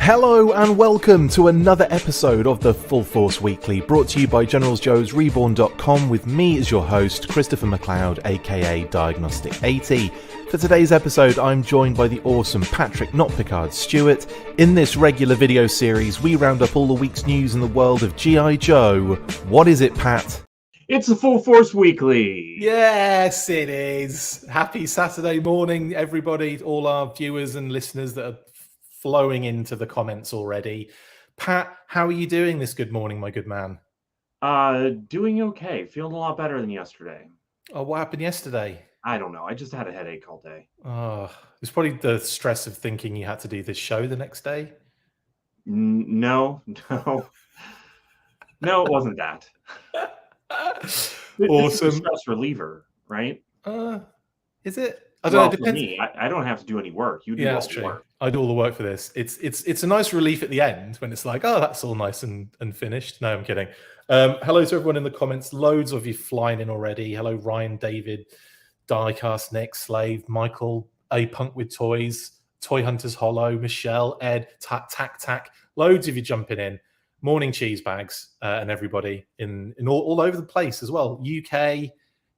Hello and welcome to another episode of the Full Force Weekly, brought to you by Generals Joe's Reborn.com with me as your host, Christopher McLeod AKA Diagnostik80. For today's episode, I'm joined by the awesome Patrick Notpicard Stewart. In this regular video series, we round up all the week's news in the world of G.I. Joe. What is it, Pat? It's the Full Force Weekly. Yes, it is. Happy Saturday morning, everybody, all our viewers and listeners that are flowing into the comments already. Pat, how are you doing this good morning, my good man? Doing okay. Feeling a lot better than yesterday. Oh, what happened yesterday? I don't know. I just had a headache all day. Oh, it's probably the stress of thinking you had to do this show the next day. No, it wasn't that. Awesome. This is a stress reliever, right? Is it? I don't know. For me, I don't have to do any work. You do all the work. I do all the work for this. It's a nice relief at the end when it's like, oh, that's all nice and finished. No, I'm kidding. Hello to everyone in the comments. Loads of you flying in already. Hello, Ryan, David, Diecast, Nick, Slave, Michael, A Punk with Toys, Toy Hunters Hollow, Michelle, Ed, Tack. Loads of you jumping in. Morning cheese bags and everybody in all over the place as well. UK,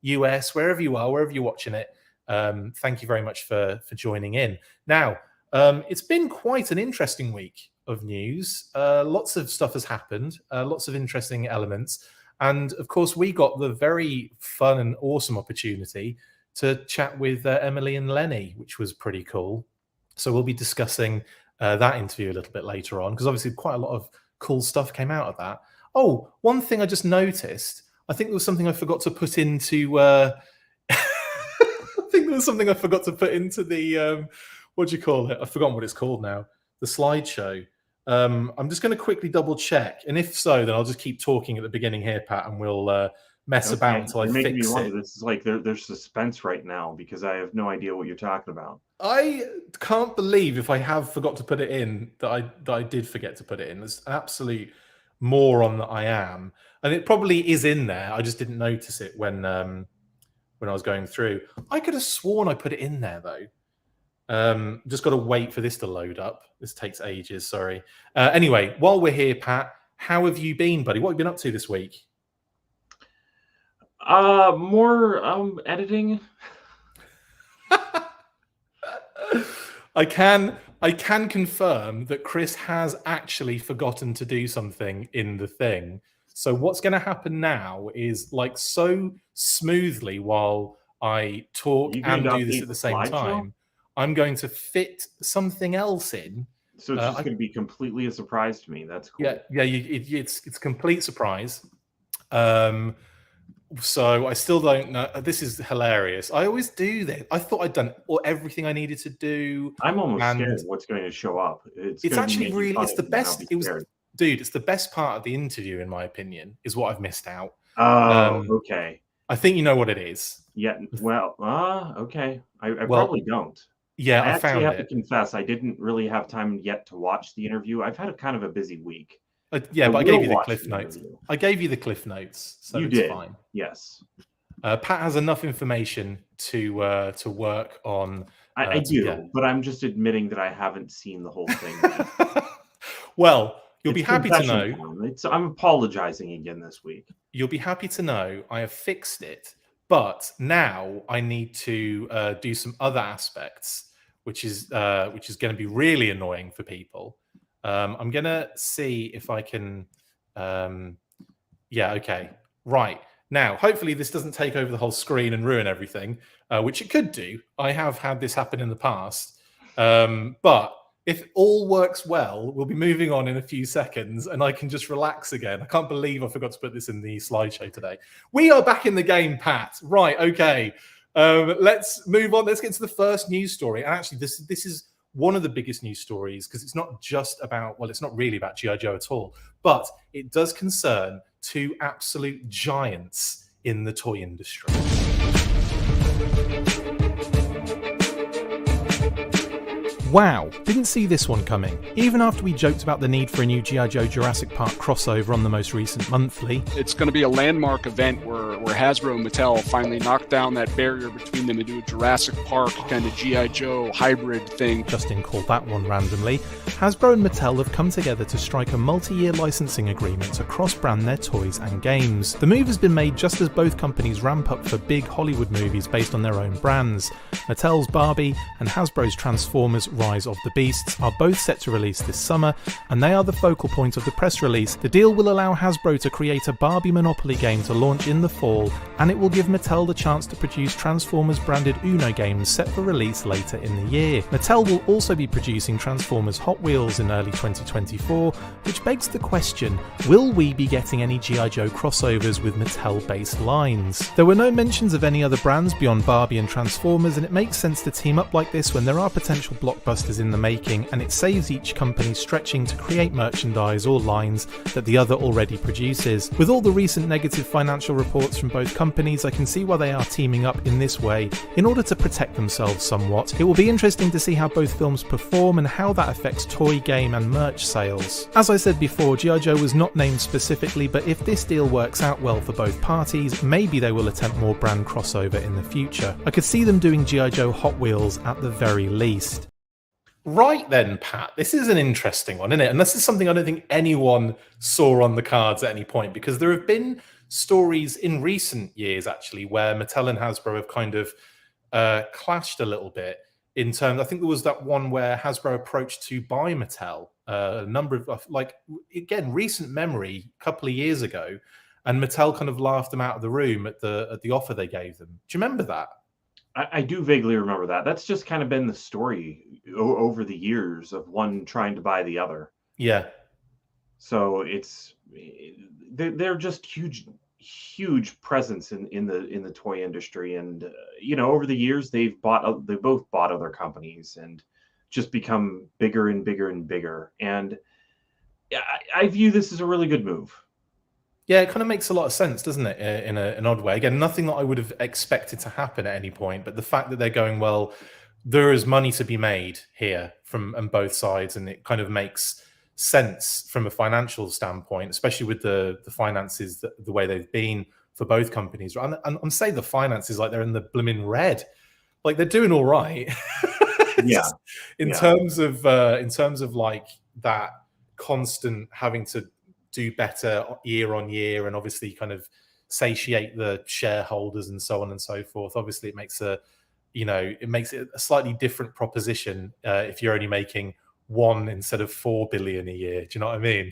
US, wherever you are, wherever you're watching it. Thank you very much for joining in. Now, it's been quite an interesting week of news. Lots of stuff has happened, lots of interesting elements. And of course, we got the very fun and awesome opportunity to chat with Emily and Lenny, which was pretty cool. So we'll be discussing that interview a little bit later on, because obviously quite a lot of cool stuff came out of that. Oh, one thing I just noticed, I think there was something I forgot to put into... I forgot to put into the what do you call it? I've forgotten what it's called now. The slideshow. I'm just going to quickly double check, and if so, then I'll just keep talking at the beginning here, Pat, and we'll mess about until I fix it. This is like there's suspense right now because I have no idea what you're talking about. I can't believe if I have forgot to put it in that I did forget to put it in. There's an absolute moron that I am, and it probably is in there. I just didn't notice it when I was going through. I could have sworn I put it in there, though. Just got to wait for this to load up. This takes ages, sorry. Anyway, while we're here, Pat, how have you been, buddy? What have you been up to this week? More editing. I can confirm that Chris has actually forgotten to do something in the thing. So what's going to happen now is, like, so smoothly while I talk and do this at the same time, I'm going to fit something else in. So it's just going to be completely a surprise to me. That's cool. Yeah, it's complete surprise. So I still don't know. This is hilarious. I always do this. I thought I'd done everything I needed to do. I'm almost scared of what's going to show up. It's actually really, it's the best. Dude, it's the best part of the interview, in my opinion, is what I've missed out. Oh, okay. I think you know what it is. Yeah, well, okay. I probably don't. Yeah, I actually have to confess, I didn't really have time yet to watch the interview. I've had a kind of a busy week. But I gave you the cliff notes. I gave you the cliff notes, so you it's did. Fine. Yes. Pat has enough information to work on. I do, but I'm just admitting that I haven't seen the whole thing. Well, you'll be happy to know. I'm apologizing again this week. You'll be happy to know I have fixed it, but now I need to do some other aspects, which is going to be really annoying for people. I'm going to see if I can. Yeah, okay, right. Now, hopefully this doesn't take over the whole screen and ruin everything, which it could do. I have had this happen in the past, but if all works well, we'll be moving on in a few seconds and I can just relax again. I can't believe I forgot to put this in the slideshow today. We are back in the game, Pat. Right, okay. Let's move on. Let's get to the first news story. And actually, this is one of the biggest news stories because it's not just about, well, it's not really about G.I. Joe at all, but it does concern two absolute giants in the toy industry. Wow, didn't see this one coming. Even after we joked about the need for a new G.I. Joe Jurassic Park crossover on the most recent monthly. It's going to be a landmark event where Hasbro and Mattel finally knock down that barrier between them and do a Jurassic Park kind of G.I. Joe hybrid thing. Justin called that one randomly. Hasbro and Mattel have come together to strike a multi-year licensing agreement to cross-brand their toys and games. The move has been made just as both companies ramp up for big Hollywood movies based on their own brands. Mattel's Barbie and Hasbro's Transformers Rise of the Beasts are both set to release this summer, and they are the focal point of the press release. The deal will allow Hasbro to create a Barbie Monopoly game to launch in the fall, and it will give Mattel the chance to produce Transformers branded Uno games set for release later in the year. Mattel will also be producing Transformers Hot Wheels in early 2024, which begs the question, will we be getting any G.I. Joe crossovers with Mattel-based lines? There were no mentions of any other brands beyond Barbie and Transformers, and it makes sense to team up like this when there are potential blockbusters in the making, and it saves each company stretching to create merchandise or lines that the other already produces. With all the recent negative financial reports from both companies, I can see why they are teaming up in this way, in order to protect themselves somewhat. It will be interesting to see how both films perform and how that affects toy, game and merch sales. As I said before, G.I. Joe was not named specifically, but if this deal works out well for both parties, maybe they will attempt more brand crossover in the future. I could see them doing G.I. Joe Hot Wheels at the very least. Right then, Pat, this is an interesting one, isn't it? And this is something I don't think anyone saw on the cards at any point, because there have been stories in recent years, actually, where Mattel and Hasbro have kind of clashed a little bit in terms. I think there was that one where Hasbro approached to buy Mattel a number of, like, again, recent memory, a couple of years ago, and Mattel kind of laughed them out of the room at the offer they gave them. Do you remember that? I do vaguely remember that. That's just kind of been the story over the years of one trying to buy the other. Yeah. So they're just huge presence in the toy industry, and over the years they both bought other companies and just become bigger and bigger and bigger. And I view this as a really good move. Yeah, it kind of makes a lot of sense, doesn't it, in an odd way? Again, nothing that I would have expected to happen at any point, but the fact that they're going, well, there is money to be made here on both sides, and it kind of makes sense from a financial standpoint, especially with the finances, the way they've been for both companies. And I'm saying the finances like they're in the blooming red. Like, they're doing all right. Yeah. in terms of like that constant having to do better year on year, and obviously kind of satiate the shareholders and so on and so forth. Obviously it makes it a slightly different proposition if you're only making 1 instead of 4 billion a year. Do you know what I mean?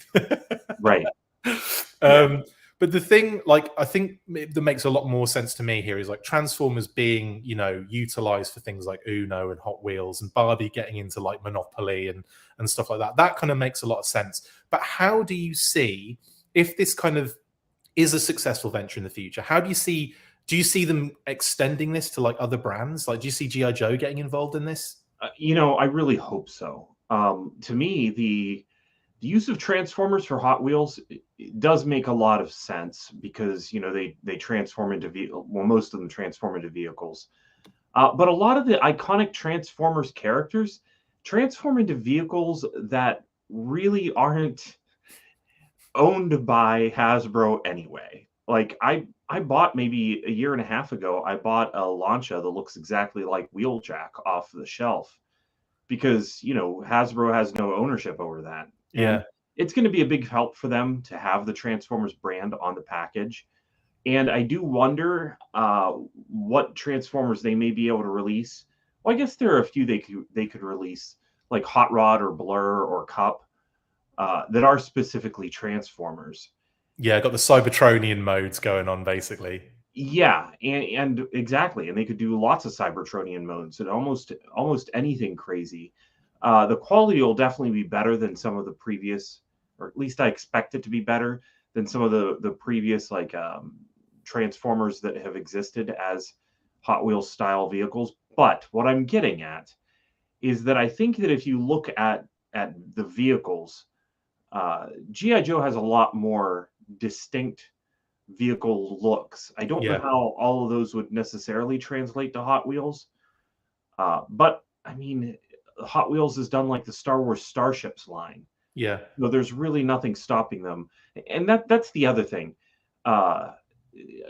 Right. But the thing, like, I think that makes a lot more sense to me here is like Transformers being, utilized for things like Uno and Hot Wheels, and Barbie getting into like Monopoly and stuff like that. That kind of makes a lot of sense. But how do you see, if this kind of is a successful venture in the future, do you see them extending this to like other brands? Like, do you see G.I. Joe getting involved in this? I really hope so. To me, the use of Transformers for Hot Wheels does make a lot of sense, because they transform into most of them transform into vehicles, but a lot of the iconic Transformers characters transform into vehicles that really aren't owned by Hasbro anyway. Like, I bought, maybe a year and a half ago, I bought a Lancia that looks exactly like Wheeljack off the shelf, because Hasbro has no ownership over that. Yeah. And it's going to be a big help for them to have the Transformers brand on the package. And I do wonder what Transformers they may be able to release. Well, I guess there are a few they could release, like Hot Rod or Blur or Cup, that are specifically Transformers. Yeah, got the Cybertronian modes going on, basically. Yeah, and exactly. And they could do lots of Cybertronian modes and almost anything crazy. The quality will definitely be better than some of the previous, or at least I expect it to be better than some of the previous like Transformers that have existed as Hot Wheels style vehicles. But what I'm getting at is that I think that if you look at the vehicles, G.I. Joe has a lot more distinct vehicle looks. I don't know how all of those would necessarily translate to Hot Wheels, but I mean, Hot Wheels has done like the Star Wars Starships line. Yeah. So there's really nothing stopping them. And that's the other thing.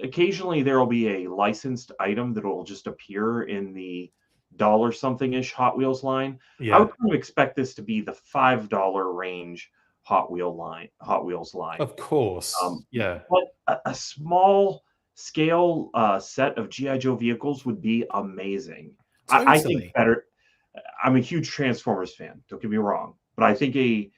Occasionally there will be a licensed item that will just appear in the dollar something-ish Hot Wheels line. Yeah. I would kind of expect this to be the $5 range Hot Wheels line. Of course. Yeah. But a small scale set of G.I. Joe vehicles would be amazing. Totally. I think better. I'm a huge Transformers fan. Don't get me wrong, but I think a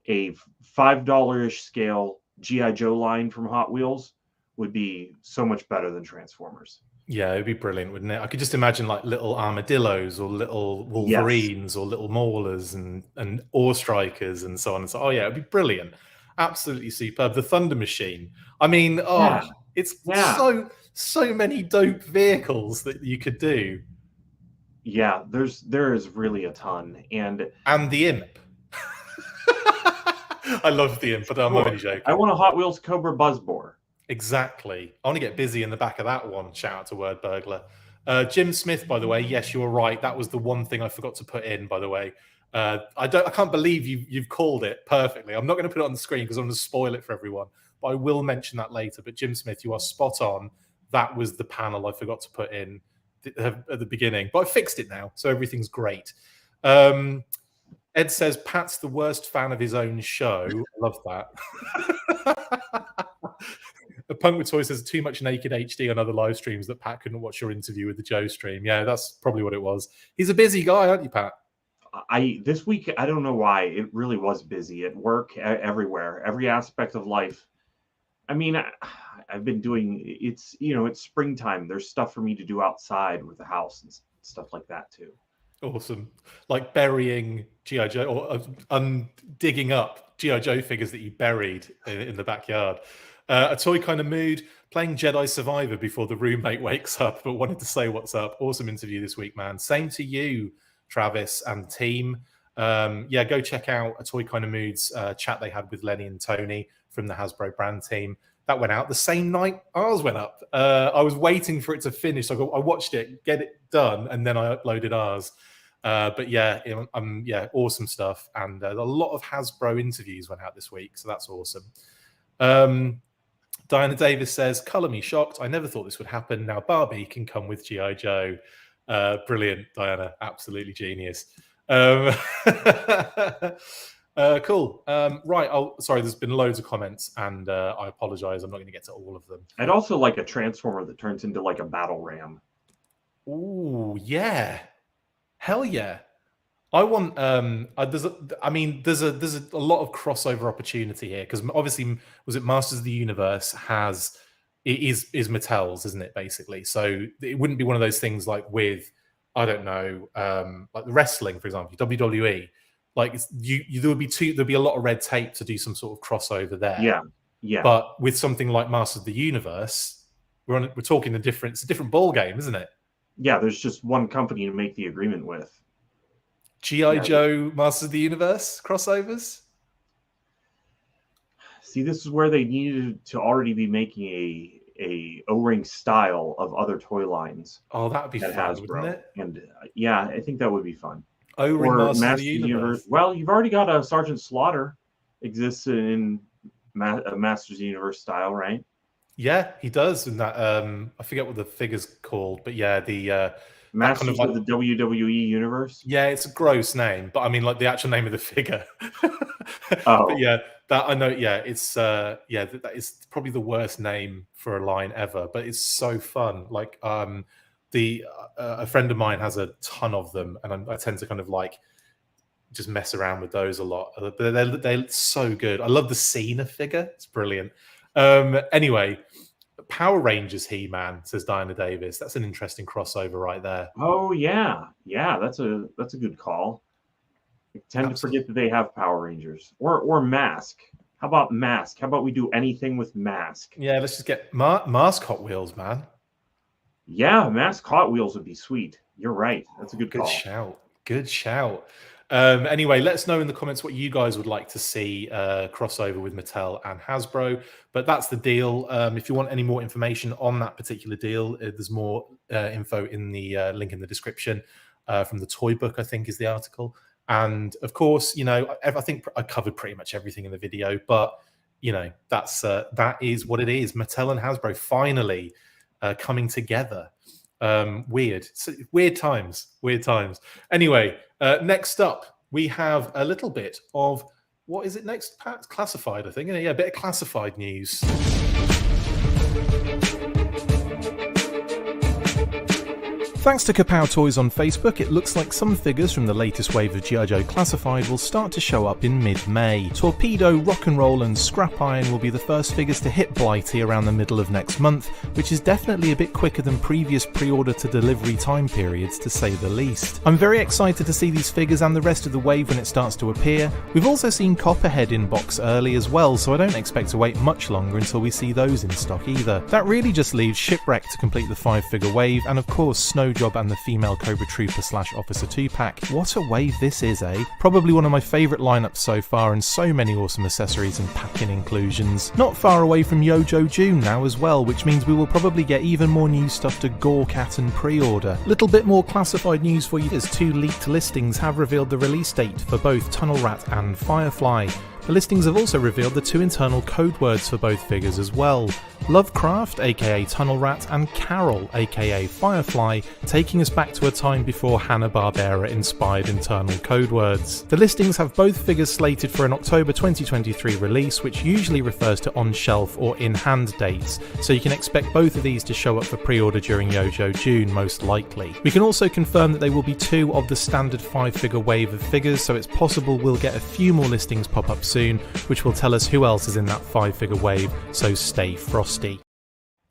$5-ish scale G.I. Joe line from Hot Wheels would be so much better than Transformers. Yeah, it'd be brilliant, wouldn't it? I could just imagine like little armadillos or little Wolverines or little Maulers and Ore Strikers and so on and so. Oh yeah, it'd be brilliant. Absolutely superb. The Thunder Machine. I mean, it's so many dope vehicles that you could do. Yeah, there is really a ton. And the Imp. I love the Imp, but I'm not only joking. I want a Hot Wheels Cobra Buzzbore. Exactly. I want to get busy in the back of that one. Shout out to Word Burglar. Jim Smith, by the way. Yes, you were right. That was the one thing I forgot to put in, by the way. I can't believe you've called it perfectly. I'm not going to put it on the screen because I'm going to spoil it for everyone. But I will mention that later. But Jim Smith, you are spot on. That was the panel I forgot to put in at the beginning. But I fixed it now, so everything's great. Ed says Pat's the worst fan of his own show. I love that. A Punk with Toy says too much naked HD on other live streams that Pat couldn't watch your interview with the Joe stream. Yeah, that's probably what it was. He's a busy guy, aren't you, Pat? This week, I don't know why, it really was busy at work, everywhere, every aspect of life. I mean, I've been doing, it's springtime. There's stuff for me to do outside with the house and stuff like that too. Awesome. Like burying G.I. Joe or digging up G.I. Joe figures that you buried in the backyard. A toy kind of mood, playing Jedi Survivor before the roommate wakes up, but wanted to say what's up. Awesome interview this week, man. Same to you, Travis and team. Yeah, go check out A Toy Kind of Moods chat they had with Lenny and Tony from the Hasbro brand team. That went out the same night ours went up. I was waiting for it to finish. So I watched it, get it done, and then I uploaded ours. But yeah, awesome stuff. And a lot of Hasbro interviews went out this week, so that's awesome. Diana Davis says, "Color me shocked. I never thought this would happen. Now Barbie can come with G.I. Joe." Brilliant, Diana. Absolutely genius. Cool. Right. Sorry, there's been loads of comments, and I apologize. I'm not going to get to all of them. I'd also like a Transformer that turns into like a battle ram. Ooh, yeah. Hell yeah. I want there's a lot of crossover opportunity here because obviously was it Masters of the Universe is Mattel's, isn't it, basically? So it wouldn't be one of those things like with I don't know like the wrestling, for example, WWE. Like there'd be a lot of red tape to do some sort of crossover there. Yeah. But with something like Masters of the Universe, we're talking it's a different ball game, isn't it? Yeah, there's just one company to make the agreement with. G.I. Joe Masters of the Universe crossovers? See, this is where they needed to already be making a O-ring style of other toy lines. Oh, that would be fun, Hasbro. wouldn't it? And yeah, I think that would be fun. O-ring Masters of the Universe. Well, you've already got a Sergeant Slaughter exists in Masters of the Universe style, right? Yeah, he does. And that I forget what the figure's called, but yeah, the Masters of the WWE Universe. Yeah, it's a gross name, but I mean, like the actual name of the figure. Oh, but yeah, that I know. Yeah, it's that is probably the worst name for a line ever, but it's so fun. Like a friend of mine has a ton of them, and I tend to kind of like just mess around with those a lot. But they're so good. I love the Cena figure; it's brilliant. Anyway, Power Rangers He-Man, says Diana Davis. That's an interesting crossover right there. Oh yeah, that's a good call. I tend to forget that they have Power Rangers or Mask. How about Mask? How about we do anything with Mask? Yeah, let's just get Mask Hot Wheels, man. Yeah, Mask Hot Wheels would be sweet. You're right. That's a good call. Good shout. Anyway, let us know in the comments what you guys would like to see crossover with Mattel and Hasbro. But that's the deal. If you want any more information on that particular deal, there's more info in the link in the description from the Toy Book, I think is the article. And of course, you know, I think I covered pretty much everything in the video, but you know, that is what it is. Mattel and Hasbro finally coming together. Weird times. Anyway, next up we have a little bit of, what is it next, Pat? Classified, I think. Yeah, a bit of classified news. Thanks to Kapow Toys on Facebook, it looks like some figures from the latest wave of G.I. Joe Classified will start to show up in mid-May. Torpedo, Rock and Roll and Scrap Iron will be the first figures to hit Blighty around the middle of next month, which is definitely a bit quicker than previous pre-order to delivery time periods, to say the least. I'm very excited to see these figures and the rest of the wave when it starts to appear. We've also seen Copperhead in box early as well, so I don't expect to wait much longer until we see those in stock either. That really just leaves Shipwreck to complete the 5-figure wave, and of course Snow Job and the female Cobra Trooper / Officer 2-pack. What a wave this is, eh? Probably one of my favourite lineups so far, and so many awesome accessories and pack-in inclusions. Not far away from Yojo June now as well, which means we will probably get even more new stuff to Gore-Cat and pre-order. Little bit more classified news for you, as 2 leaked listings have revealed the release date for both Tunnel Rat and Firefly. The listings have also revealed the 2 internal code words for both figures as well. Lovecraft, aka Tunnel Rat, and Carol, aka Firefly, taking us back to a time before Hanna-Barbera inspired internal code words. The listings have both figures slated for an October 2023 release, which usually refers to on-shelf or in-hand dates, so you can expect both of these to show up for pre-order during Yojo June, most likely. We can also confirm that they will be 2 of the standard 5-figure wave of figures, so it's possible we'll get a few more listings pop up soon, which will tell us who else is in that 5-figure wave, so stay frosty.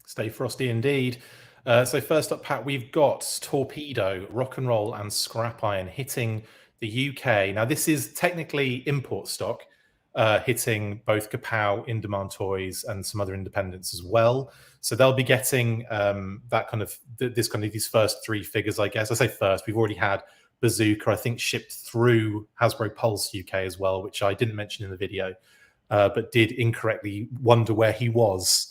Stay frosty indeed. So first up, Pat, we've got Torpedo, Rock and Roll and Scrap Iron hitting the UK. Now, this is technically import stock, hitting both Kapow, In Demand Toys, and some other independents as well. So they'll be getting these first 3 figures, I guess. I say first, we've already had Bazooka, I think, shipped through Hasbro Pulse UK as well, which I didn't mention in the video, but did incorrectly wonder where he was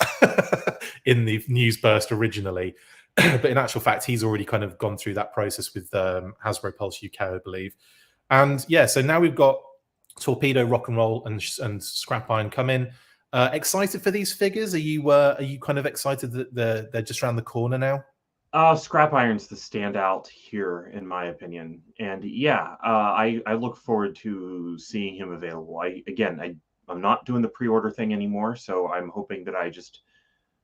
in the news burst originally. But in actual fact, he's already kind of gone through that process with Hasbro Pulse UK, I believe. And yeah, so now we've got Torpedo, Rock and Roll, and Scrap Iron come in. Excited for these figures? Are you kind of excited that they're just around the corner now? Scrap Iron's the standout here, in my opinion. And yeah, I look forward to seeing him available. I'm not doing the pre-order thing anymore, so I'm hoping that I just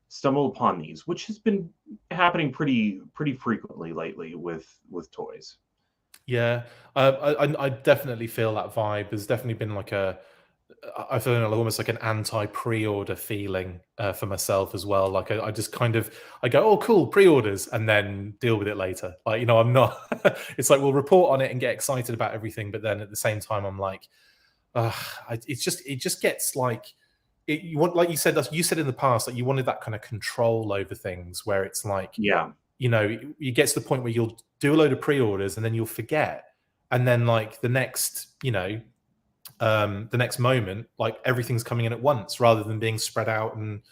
stumble upon these, which has been happening pretty frequently lately with toys. Yeah, I definitely feel that vibe. There's definitely been like I feel almost like an anti-pre-order feeling for myself as well. Like I just kind of, I go, oh cool, pre-orders, and then deal with it later. Like, you know, I'm not, it's like we'll report on it and get excited about everything, but then at the same time I'm like, it just gets like, you want, like you said in the past, like you wanted that kind of control over things where it's like, yeah, you know, it gets to the point where you'll do a load of pre-orders and then you'll forget, and then like the next, you know, the next moment, like everything's coming in at once rather than being spread out. And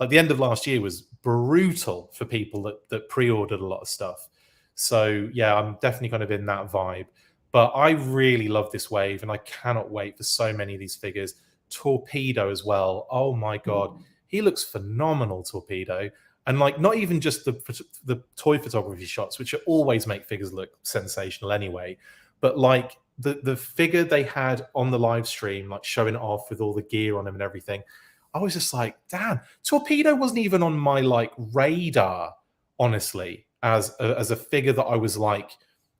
like the end of last year was brutal for people that pre-ordered a lot of stuff. So yeah, I'm definitely kind of in that vibe. But I really love this wave, and I cannot wait for so many of these figures. Torpedo as well. Oh my god, he looks phenomenal, Torpedo. And like not even just the toy photography shots, which always make figures look sensational anyway, but like the figure they had on the live stream, like showing it off with all the gear on him and everything, I was just like, damn, Torpedo wasn't even on my like radar, honestly, as a figure that I was like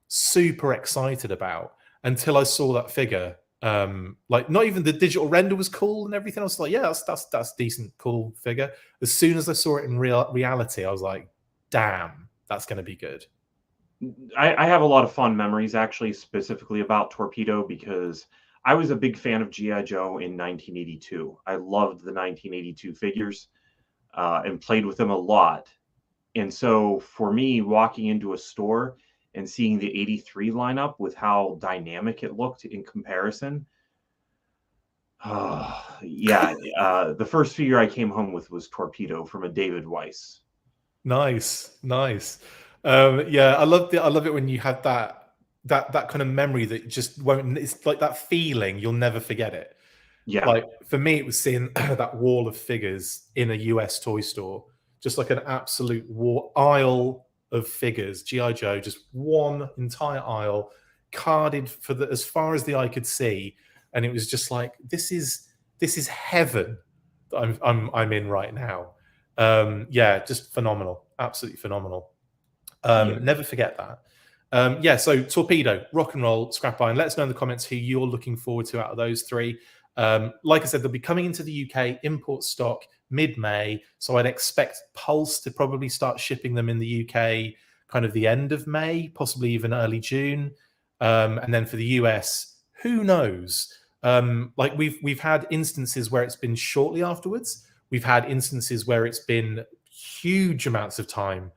super excited about until I saw that figure. Like not even the digital render was cool and everything. I was like, yeah, that's decent, cool figure. As soon as I saw it in reality, I was like, damn, that's going to be good. I have a lot of fond memories, actually, specifically about Torpedo, because I was a big fan of G.I. Joe in 1982. I loved the 1982 figures and played with them a lot. And so for me, walking into a store and seeing the 83 lineup with how dynamic it looked in comparison, the first figure I came home with was Torpedo from a David Weiss. Nice. Yeah, I love it when you had that that kind of memory that just won't. It's like that feeling, you'll never forget it. Yeah. Like for me, it was seeing that wall of figures in a US toy store, just like an absolute aisle of figures, GI Joe, just one entire aisle, carded for as far as the eye could see, and it was just like this is heaven that I'm in right now. Yeah, just phenomenal, absolutely phenomenal. Never forget that. Yeah, so Torpedo, Rock and Roll, Scrap Iron. Let us know in the comments who you're looking forward to out of those three. Like I said, they'll be coming into the UK, import stock mid-May. So I'd expect Pulse to probably start shipping them in the UK kind of the end of May, possibly even early June. And then for the US, who knows? Like we've had instances where it's been shortly afterwards. We've had instances where it's been huge amounts of time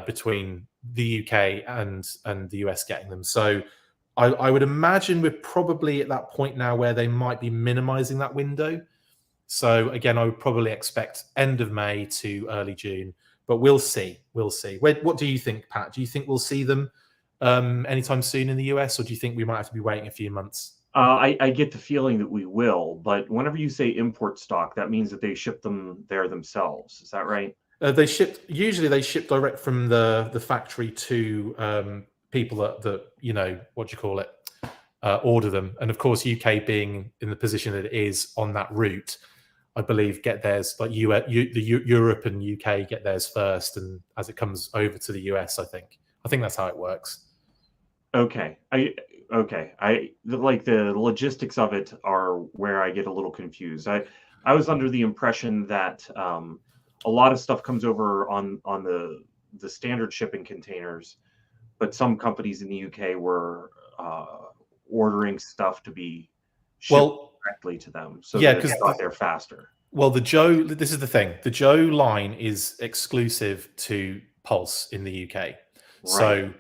between the UK and the US getting them. So I would imagine we're probably at that point now where they might be minimizing that window. So again, I would probably expect end of May to early June, but we'll see. We'll see. What do you think, Pat? Do you think we'll see them anytime soon in the US, or do you think we might have to be waiting a few months? I get the feeling that we will, but whenever you say import stock, that means that they ship them there themselves. Is that right? Usually they ship direct from the factory to people that you know, what do you call it, order them. And of course, UK being in the position that it is on that route, I believe get theirs, like Europe and UK get theirs first, and as it comes over to the US, I think that's how it works. Okay. I like the logistics of it are where I get a little confused. I was under the impression that a lot of stuff comes over on the standard shipping containers, but some companies in the UK were ordering stuff to be shipped directly to them, so yeah, because they got there faster. Well, this is the thing. The Joe line is exclusive to Pulse in the UK, right. So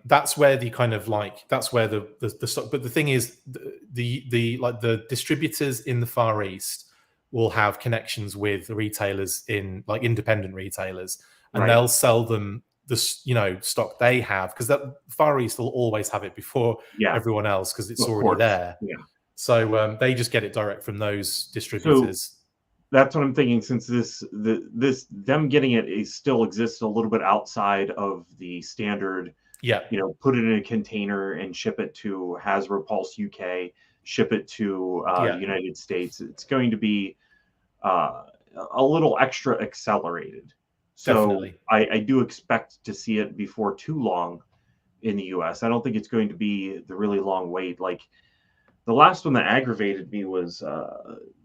that's where the kind of like that's where the stock. But the thing is, the distributors in the Far East will have connections with the retailers in like independent retailers, and right. They'll sell them the stock they have, because that Far East will always have it before everyone else because it's already there. Yeah. So they just get it direct from those distributors. So that's what I'm thinking. Since them getting it still exists a little bit outside of the standard. Yeah. Put it in a container and ship it to Hasbro Pulse UK. Ship it to the United States. It's going to be a little extra accelerated. So definitely. I do expect to see it before too long in the US. I don't think it's going to be the really long wait. Like the last one that aggravated me was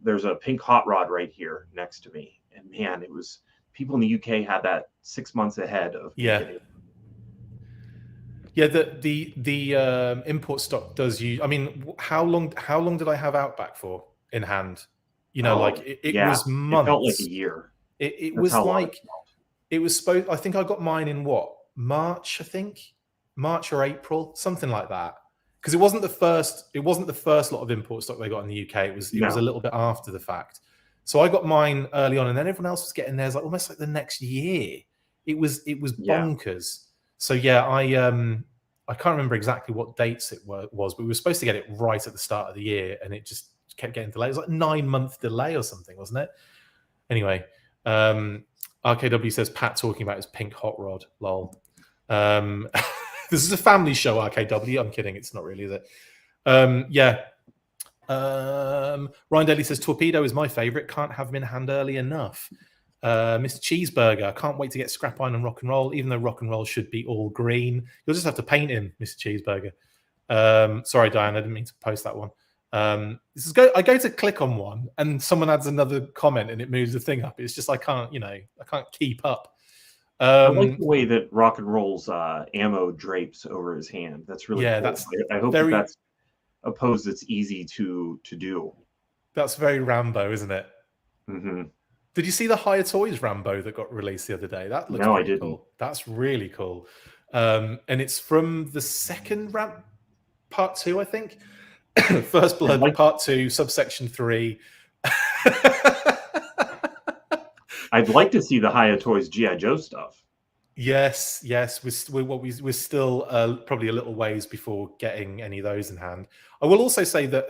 there's a pink hot rod right here next to me. And man, it was people in the UK had that 6 months ahead of getting it. Yeah, the import stock does use. I mean, how long did I have Outback for in hand? Like it was months. It felt like a year. It was like it was supposed. I think I got mine in March. I think March or April, something like that. Because it wasn't the first. It wasn't the first lot of import stock they got in the UK. It was a little bit after the fact. So I got mine early on, and then everyone else was getting theirs like almost like the next year. It was bonkers. So yeah, I can't remember exactly what dates it was, but we were supposed to get it right at the start of the year, and it just kept getting delayed. It was like a 9-month delay or something, wasn't it? Anyway, RKW says Pat talking about his pink hot rod. Lol. This is a family show, RKW. I'm kidding. It's not really, is it? Yeah. Ryan Daly says Torpedo is my favorite. Can't have him in hand early enough. Mr. Cheeseburger, can't wait to get Scrap Iron and Rock and Roll, even though Rock and Roll should be all green. You'll just have to paint him, Mr. Cheeseburger. Sorry, Diane, I didn't mean to post that one. I go to click on one and someone adds another comment and it moves the thing up. It's just I can't keep up. I like the way that Rock and Roll's ammo drapes over his hand. That's really cool. I hope that's a pose that's easy to do. That's very Rambo, isn't it? Mm-hmm. Did you see the Higher Toys Rambo that got released the other day? That looks I didn't. Cool. That's really cool. And it's from the second part 2, I think. First Blood, part 2, subsection 3. I'd like to see the Higher Toys G.I. Joe stuff. Yes, yes, we're still probably a little ways before getting any of those in hand. I will also say that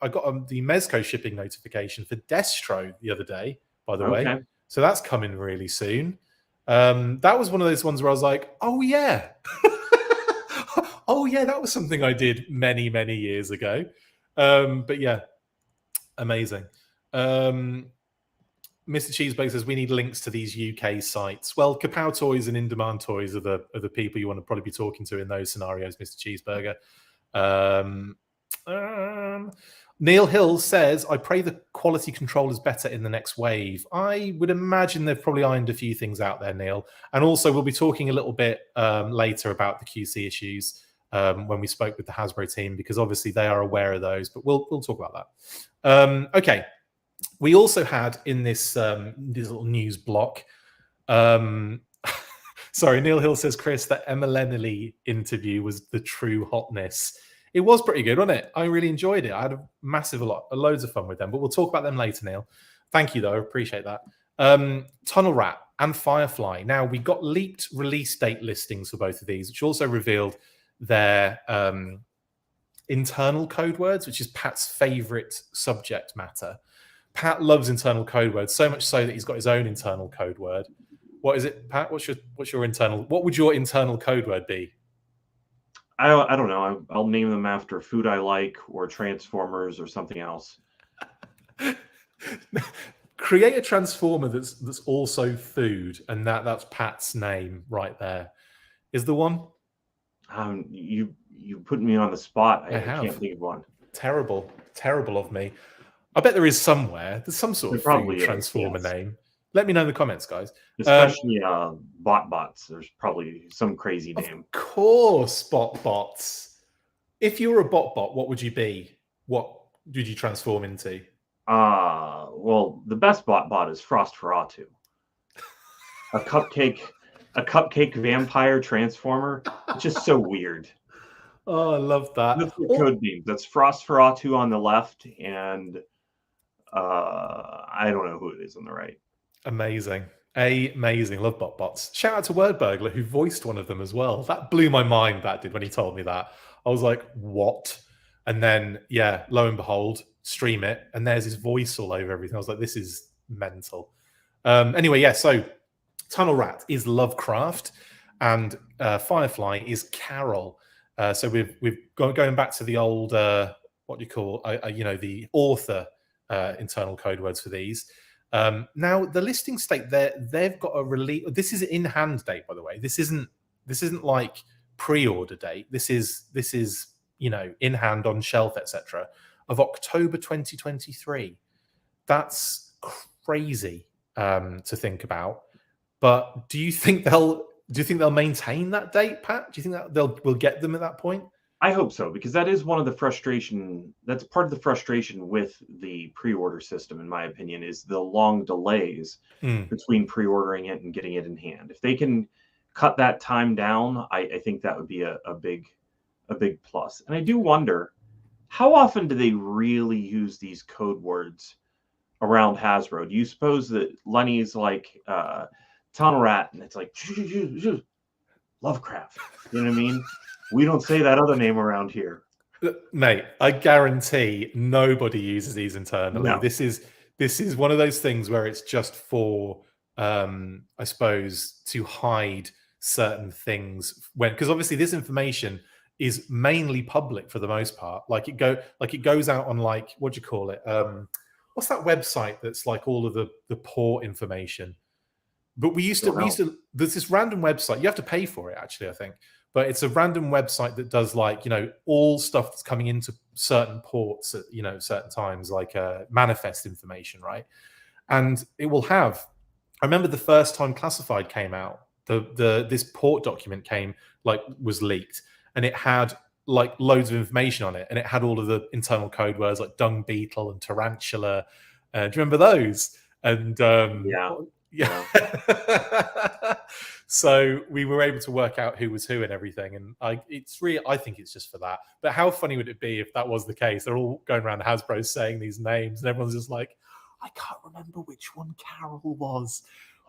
I got the Mezco shipping notification for Destro the other day, by the way. Okay. So that's coming really soon. That was one of those ones where I was like, oh yeah. Oh yeah, that was something I did many, many years ago. But yeah, amazing. Mr. Cheeseburger says we need links to these UK sites. Well, Kapow Toys and In Demand Toys are the people you want to probably be talking to in those scenarios, Mr. Cheeseburger. Neil Hill says, I pray the quality control is better in the next wave. I would imagine they've probably ironed a few things out there, Neil. And also, we'll be talking a little bit later about the QC issues when we spoke with the Hasbro team, because obviously they are aware of those, but we'll talk about that. Okay. We also had in this little news block, sorry, Neil Hill says, Chris, that Emma Lennelly interview was the true hotness. It was pretty good, wasn't it? I really enjoyed it. I had loads of fun with them, but we'll talk about them later, Neil. Thank you, though. I appreciate that. Tunnel Rat and Firefly. Now, we got leaked release date listings for both of these, which also revealed their internal code words, which is Pat's favorite subject matter. Pat loves internal code words, so much so that he's got his own internal code word. What is it, Pat? What's your internal? What would your internal code word be? I don't know. I'll name them after food I like, or Transformers, or something else. Create a Transformer that's also food, and that's Pat's name right there. Is the one? You put me on the spot. I have. Can't think of one. Terrible of me. I bet there is somewhere. There's some sort of food Transformer name. Let me know in the comments, guys. Especially bots. There's probably some crazy name. Of course, bots. If you were a bot, what would you be? What did you transform into? Well, the best bot is Frostferatu. A cupcake vampire transformer. It's just so weird. Oh, I love that. That's the code name. That's Frostferatu on the left, and I don't know who it is on the right. Amazing. Love bots. Shout out to Word Burglar, who voiced one of them as well. That blew my mind, that did, when he told me that. I was like, what? And then, yeah, lo and behold, stream it, and there's his voice all over everything. I was like, this is mental. Anyway, yeah, so Tunnel Rat is Lovecraft, and Firefly is Carol. So we've going back to the old, what do you call, the author internal code words for these. Now the listing state they've got a release. This is in hand date, by the way. This isn't like pre-order date. This is in hand, on shelf, etc. of October 2023. That's crazy to think about. But do you think they'll maintain that date, Pat? Do you think that we'll get them at that point? I hope so, because that is one of the frustration. That's part of the frustration with the pre-order system, in my opinion, is the long delays between pre-ordering it and getting it in hand. If they can cut that time down, I think that would be a big plus. And I do wonder, how often do they really use these code words around Hasbro? Do you suppose that Lenny's like Tunnel Rat, and it's like Lovecraft? You know what I mean? We don't say that other name around here. Mate, I guarantee nobody uses these internally. No. This is one of those things where it's just for, I suppose, to hide certain things, because obviously this information is mainly public for the most part. Like it goes out on, like, what do you call it? What's that website that's like all of the port information? But we used to. There's this random website. You have to pay for it, actually, I think. But it's a random website that does, like, all stuff that's coming into certain ports at, certain times, like manifest information, right? And it will have. I remember the first time Classified came out, this port document was leaked, and it had like loads of information on it, and it had all of the internal code words like dung beetle and tarantula. Do you remember those? And yeah. So we were able to work out who was who and everything, and I think it's just for that. But how funny would it be if that was the case? They're all going around Hasbro saying these names, and everyone's just like, I can't remember which one Carol was.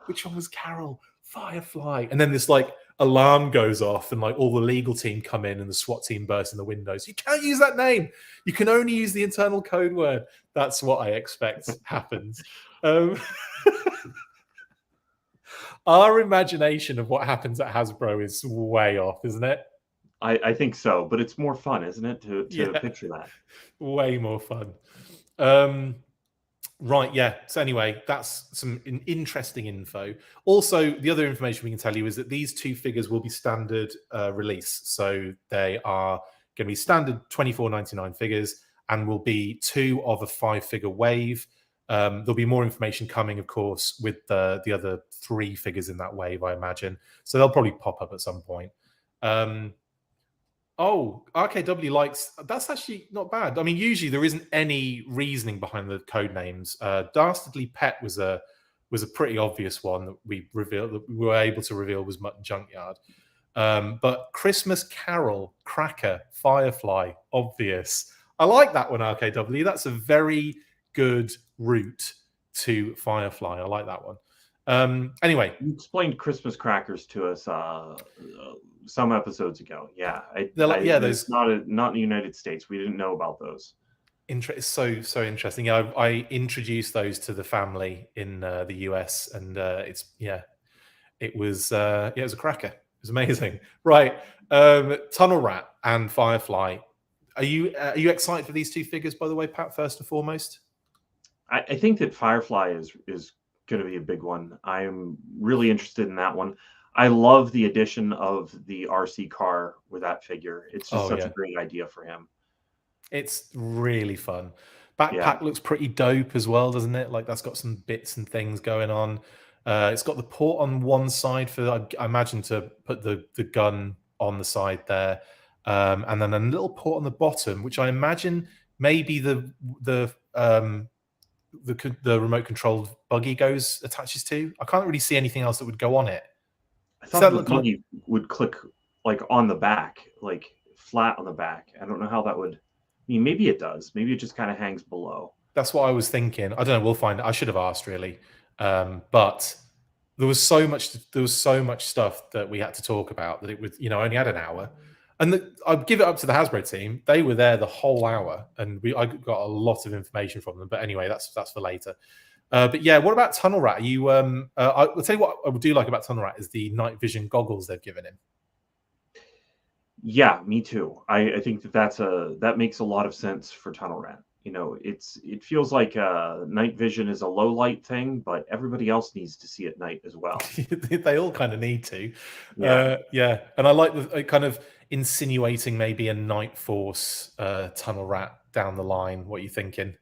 which one was Carol? Firefly. And then this like alarm goes off and like all the legal team come in and the SWAT team bursts in the windows. You can't use that name. You can only use the internal code word. That's what I expect happens. Our imagination of what happens at Hasbro is way off, isn't it? I think so, but it's more fun, isn't it, to picture that? Way more fun. Right, yeah. So anyway, that's some interesting info. Also, the other information we can tell you is that these two figures will be standard release. So they are going to be standard $24.99 figures and will be 2 of a 5-figure wave. There'll be more information coming, of course, with the other 3 figures in that wave, I imagine. So they'll probably pop up at some point. Oh, RKW likes, that's actually not bad. I mean, usually there isn't any reasoning behind the code names. Dastardly Pet was a pretty obvious one that we were able to reveal was Mutton Junkyard. But Christmas Carol, Cracker, Firefly, obvious. I like that one, RKW. That's a very good route to Firefly. I like that one. Anyway, you explained Christmas crackers to us some episodes ago. Yeah, those not in the United States. We didn't know about those. It's so interesting. Yeah, I introduced those to the family in the US, and it was a cracker. It was amazing. Right, Tunnel Rat and Firefly. Are you excited for these 2 figures? By the way, Pat, first and foremost. I think that Firefly is going to be a big one. I'm really interested in that one. I love the addition of the RC car with that figure. It's just such a great idea for him. It's really fun. Backpack looks pretty dope as well, doesn't it? Like that's got some bits and things going on. It's got the port on one side for, I imagine, to put the gun on the side there, and then a little port on the bottom, which I imagine maybe the remote controlled buggy attaches to. I can't really see anything else that would go on it. I thought the buggy would click like on the back, like flat on the back. I don't know how that would. I mean, maybe it does. Maybe it just kind of hangs below. That's what I was thinking. I don't know. We'll find. I should have asked really, but there was so much stuff that we had to talk about that it would, only had an hour. And I'd give it up to the Hasbro team. They were there the whole hour, and I got a lot of information from them. But anyway, that's for later. But yeah, what about Tunnel Rat? I'll tell you what I do like about Tunnel Rat is the night vision goggles they've given him. Yeah, me too. I think that makes a lot of sense for Tunnel Rat. It feels like night vision is a low light thing, but everybody else needs to see at night as well. They all kind of need to. Yeah. And I like the kind of insinuating maybe a Nightforce Tunnel Rat down the line. What are you thinking?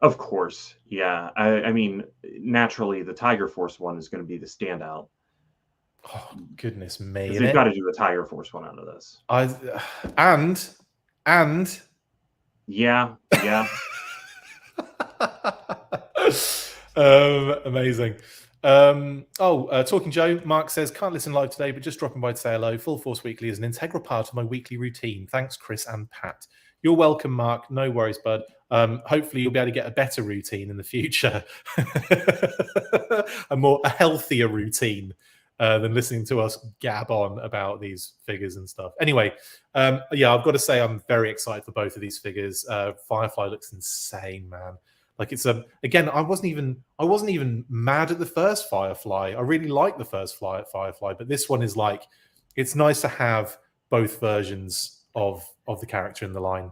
Of course, yeah. I mean, naturally, the Tiger Force one is going to be the standout. Oh goodness me! They've got to do a Tiger Force one out of this. And yeah. Amazing. Talking Joe, Mark says, can't listen live today, but just dropping by to say hello. Full Force Weekly is an integral part of my weekly routine. Thanks, Chris and Pat. You're welcome, Mark. No worries, bud. Hopefully you'll be able to get a better routine in the future. a healthier routine than listening to us gab on about these figures and stuff. Anyway, I've got to say I'm very excited for both of these figures. Firefly looks insane, man. Like again, I wasn't even mad at the first Firefly. I really like the first Firefly, but this one is like, it's nice to have both versions of the character in the line.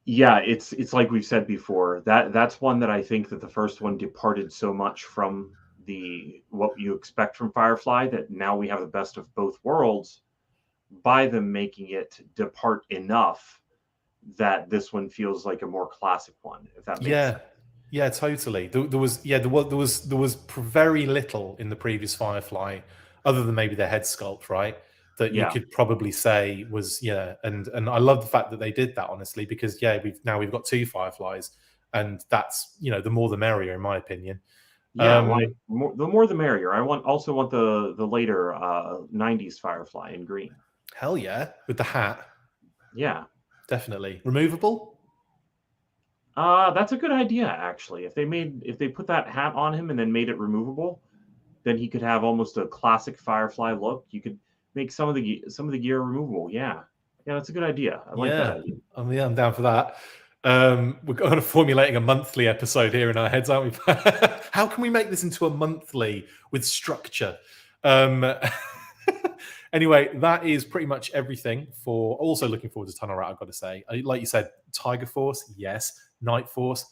Yeah, it's like we've said before, that's one that I think that the first one departed so much from what you expect from Firefly that now we have the best of both worlds by them making it depart enough that this one feels like a more classic one, if that makes sense. Yeah, totally. There was very little in the previous Firefly, other than maybe their head sculpt, right? That you could probably say was and I love the fact that they did that, honestly, because we've got 2 Fireflies, and that's the more the merrier, in my opinion. Yeah, the more the merrier. I also want the later 90s Firefly in green. Hell yeah, with the hat. Yeah, definitely removable. That's a good idea, actually. If they put that hat on him and then made it removable, then he could have almost a classic Firefly look. You could make some of the gear removable. Yeah, that's a good idea. I like that idea. I'm down for that. We're kind of formulating a monthly episode here in our heads, aren't we? How can we make this into a monthly with structure? Anyway, that is pretty much everything for. Also looking forward to Tunnel Rat, I've got to say. Like you said, Tiger Force, yes. Nightforce,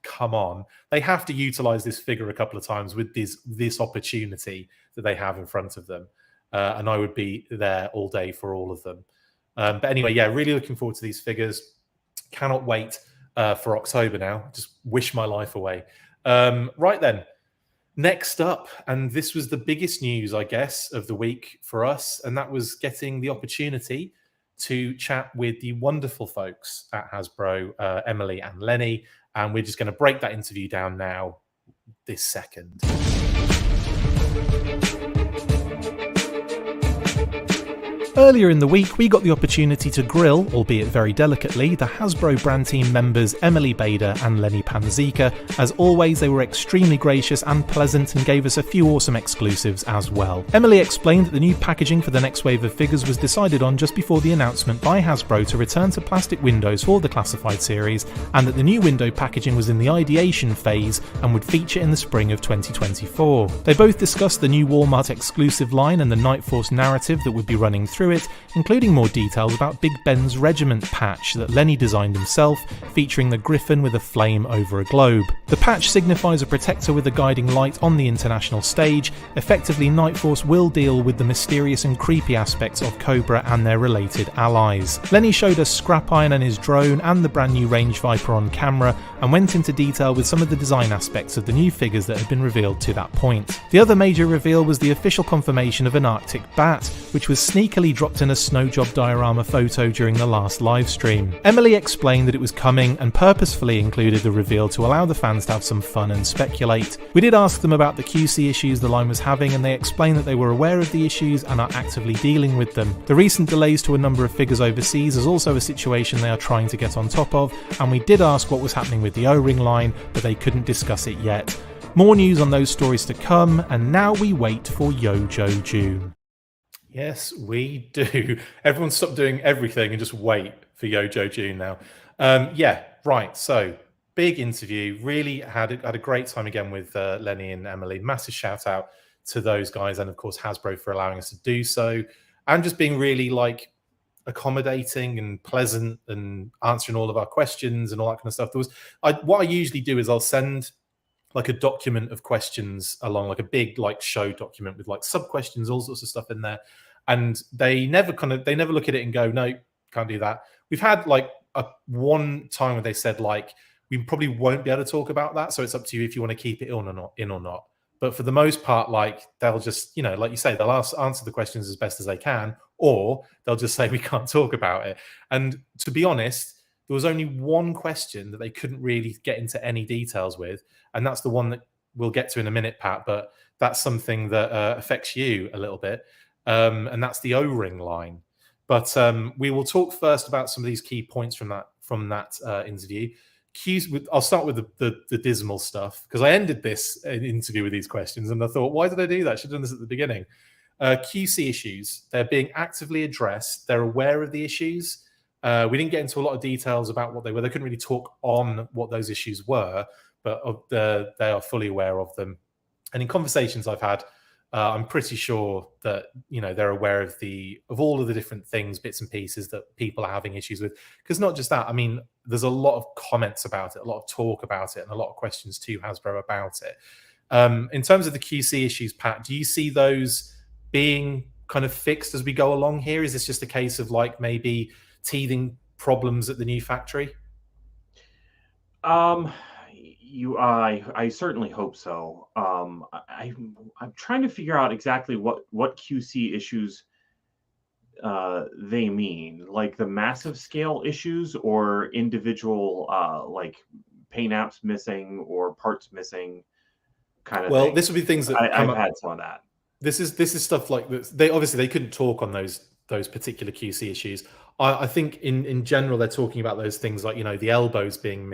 come on. They have to utilize this figure a couple of times with this opportunity that they have in front of them. And I would be there all day for all of them. But anyway, yeah, really looking forward to these figures. Cannot wait for October now. Just wish my life away. Right then. Next up, and this was the biggest news, I guess, of the week for us, and that was getting the opportunity to chat with the wonderful folks at Hasbro, Emily and Lenny, and we're just going to break that interview down now, this second. Earlier in the week, we got the opportunity to grill, albeit very delicately, the Hasbro brand team members Emily Bader and Lenny Panzica. As always, they were extremely gracious and pleasant and gave us a few awesome exclusives as well. Emily explained that the new packaging for the next wave of figures was decided on just before the announcement by Hasbro to return to plastic windows for the classified series, and that the new window packaging was in the ideation phase and would feature in the spring of 2024. They both discussed the new Walmart exclusive line and the Nightforce narrative that would be running through it, including more details about Big Ben's regiment patch that Lenny designed himself, featuring the griffin with a flame over a globe. The patch signifies a protector with a guiding light on the international stage. Effectively, Nightforce will deal with the mysterious and creepy aspects of Cobra and their related allies. Lenny showed us Scrap Iron and his drone and the brand new Range Viper on camera, and went into detail with some of the design aspects of the new figures that had been revealed to that point. The other major reveal was the official confirmation of an Arctic bat, which was sneakily dropped in a snow job diorama photo during the last live stream. Emily explained that it was coming and purposefully included the reveal to allow the fans to have some fun and speculate. We did ask them about the QC issues the line was having, and they explained that they were aware of the issues and are actively dealing with them. The recent delays to a number of figures overseas is also a situation they are trying to get on top of, and we did ask what was happening with the O-ring line, but they couldn't discuss it yet. More news on those stories to come, and now we wait for Yojo June. Yes, we do. Everyone stop doing everything and just wait for Yojo June now. Yeah, right. So, big interview. Really had a great time again with Lenny and Emily. Massive shout out to those guys, and of course Hasbro for allowing us to do so, and just being really accommodating and pleasant and answering all of our questions and all that kind of stuff. What I usually do is I'll send a document of questions along, a big show document with sub questions, all sorts of stuff in there, and they never look at it and go, no, can't do that. We've had one time where they said we probably won't be able to talk about that, so it's up to you if you want to keep it in or not. But for the most part, they'll just, like you say, they'll answer the questions as best as they can, or they'll just say we can't talk about it. And to be honest, there was only one question that they couldn't really get into any details with, and that's the one that we'll get to in a minute, Pat, but that's something that affects you a little bit, and that's the O-ring line. But we will talk first about some of these key points from that interview. I'll start with the dismal stuff, because I ended this interview with these questions, and I thought, why did I do that? I should have done this at the beginning. QC issues, they're being actively addressed. They're aware of the issues. We didn't get into a lot of details about what they were. They couldn't really talk on what those issues were, but they are fully aware of them. And in conversations I've had, I'm pretty sure that they're aware of all of the different things, bits and pieces that people are having issues with. Because not just that, I mean, there's a lot of comments about it, a lot of talk about it, and a lot of questions to Hasbro about it. In terms of the QC issues, Pat, do you see those being kind of fixed as we go along here? Is this just a case of maybe teething problems at the new factory? I certainly hope so. I'm trying to figure out exactly what QC issues they mean, the massive scale issues, or individual paint apps missing or parts missing kind of thing. This would be things that I've had some of that. This is stuff like this. They couldn't talk on those particular QC issues. I think in general they're talking about those things the elbows being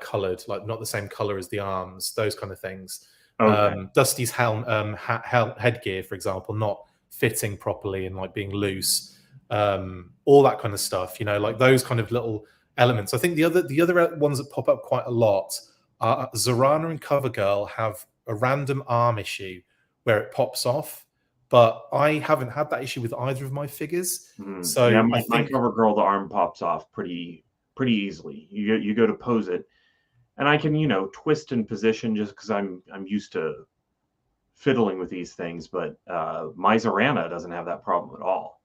colored, not the same color as the arms, those kind of things. Okay. Dusty's helm, headgear, for example, not fitting properly and like being loose, all that kind of stuff. You know, like those kind of little elements. I think the other ones that pop up quite a lot are Zorana and CoverGirl have a random arm issue where it pops off, but I haven't had that issue with either of my figures. So yeah, I my think CoverGirl, the arm pops off pretty easily. You go to pose it, and I can, you know, twist and position just because I'm used to fiddling with these things. But my Zorana doesn't have that problem at all.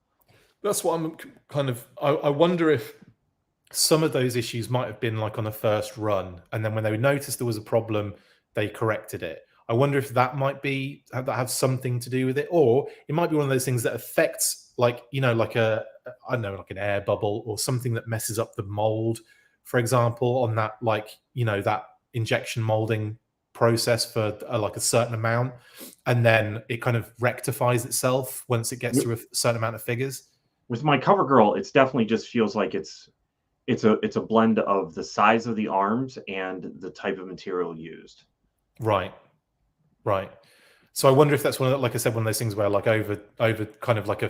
that's what I'm kind of. I wonder if some of those issues might have been like on a first run, and then when they noticed there was a problem, they corrected it. I wonder if that might be that have something to do with it, or it might be one of those things that affects, like, you know, like I don't know, like an air bubble or something that messes up the mold, for example, on that, like, you know, that injection molding process for like a certain amount, and then it kind of rectifies itself once it gets through a certain amount of figures. With my CoverGirl, it's definitely just feels like it's a blend of the size of the arms and the type of material used. Right. So I wonder if that's one of, like I said, one of those things where like over kind of like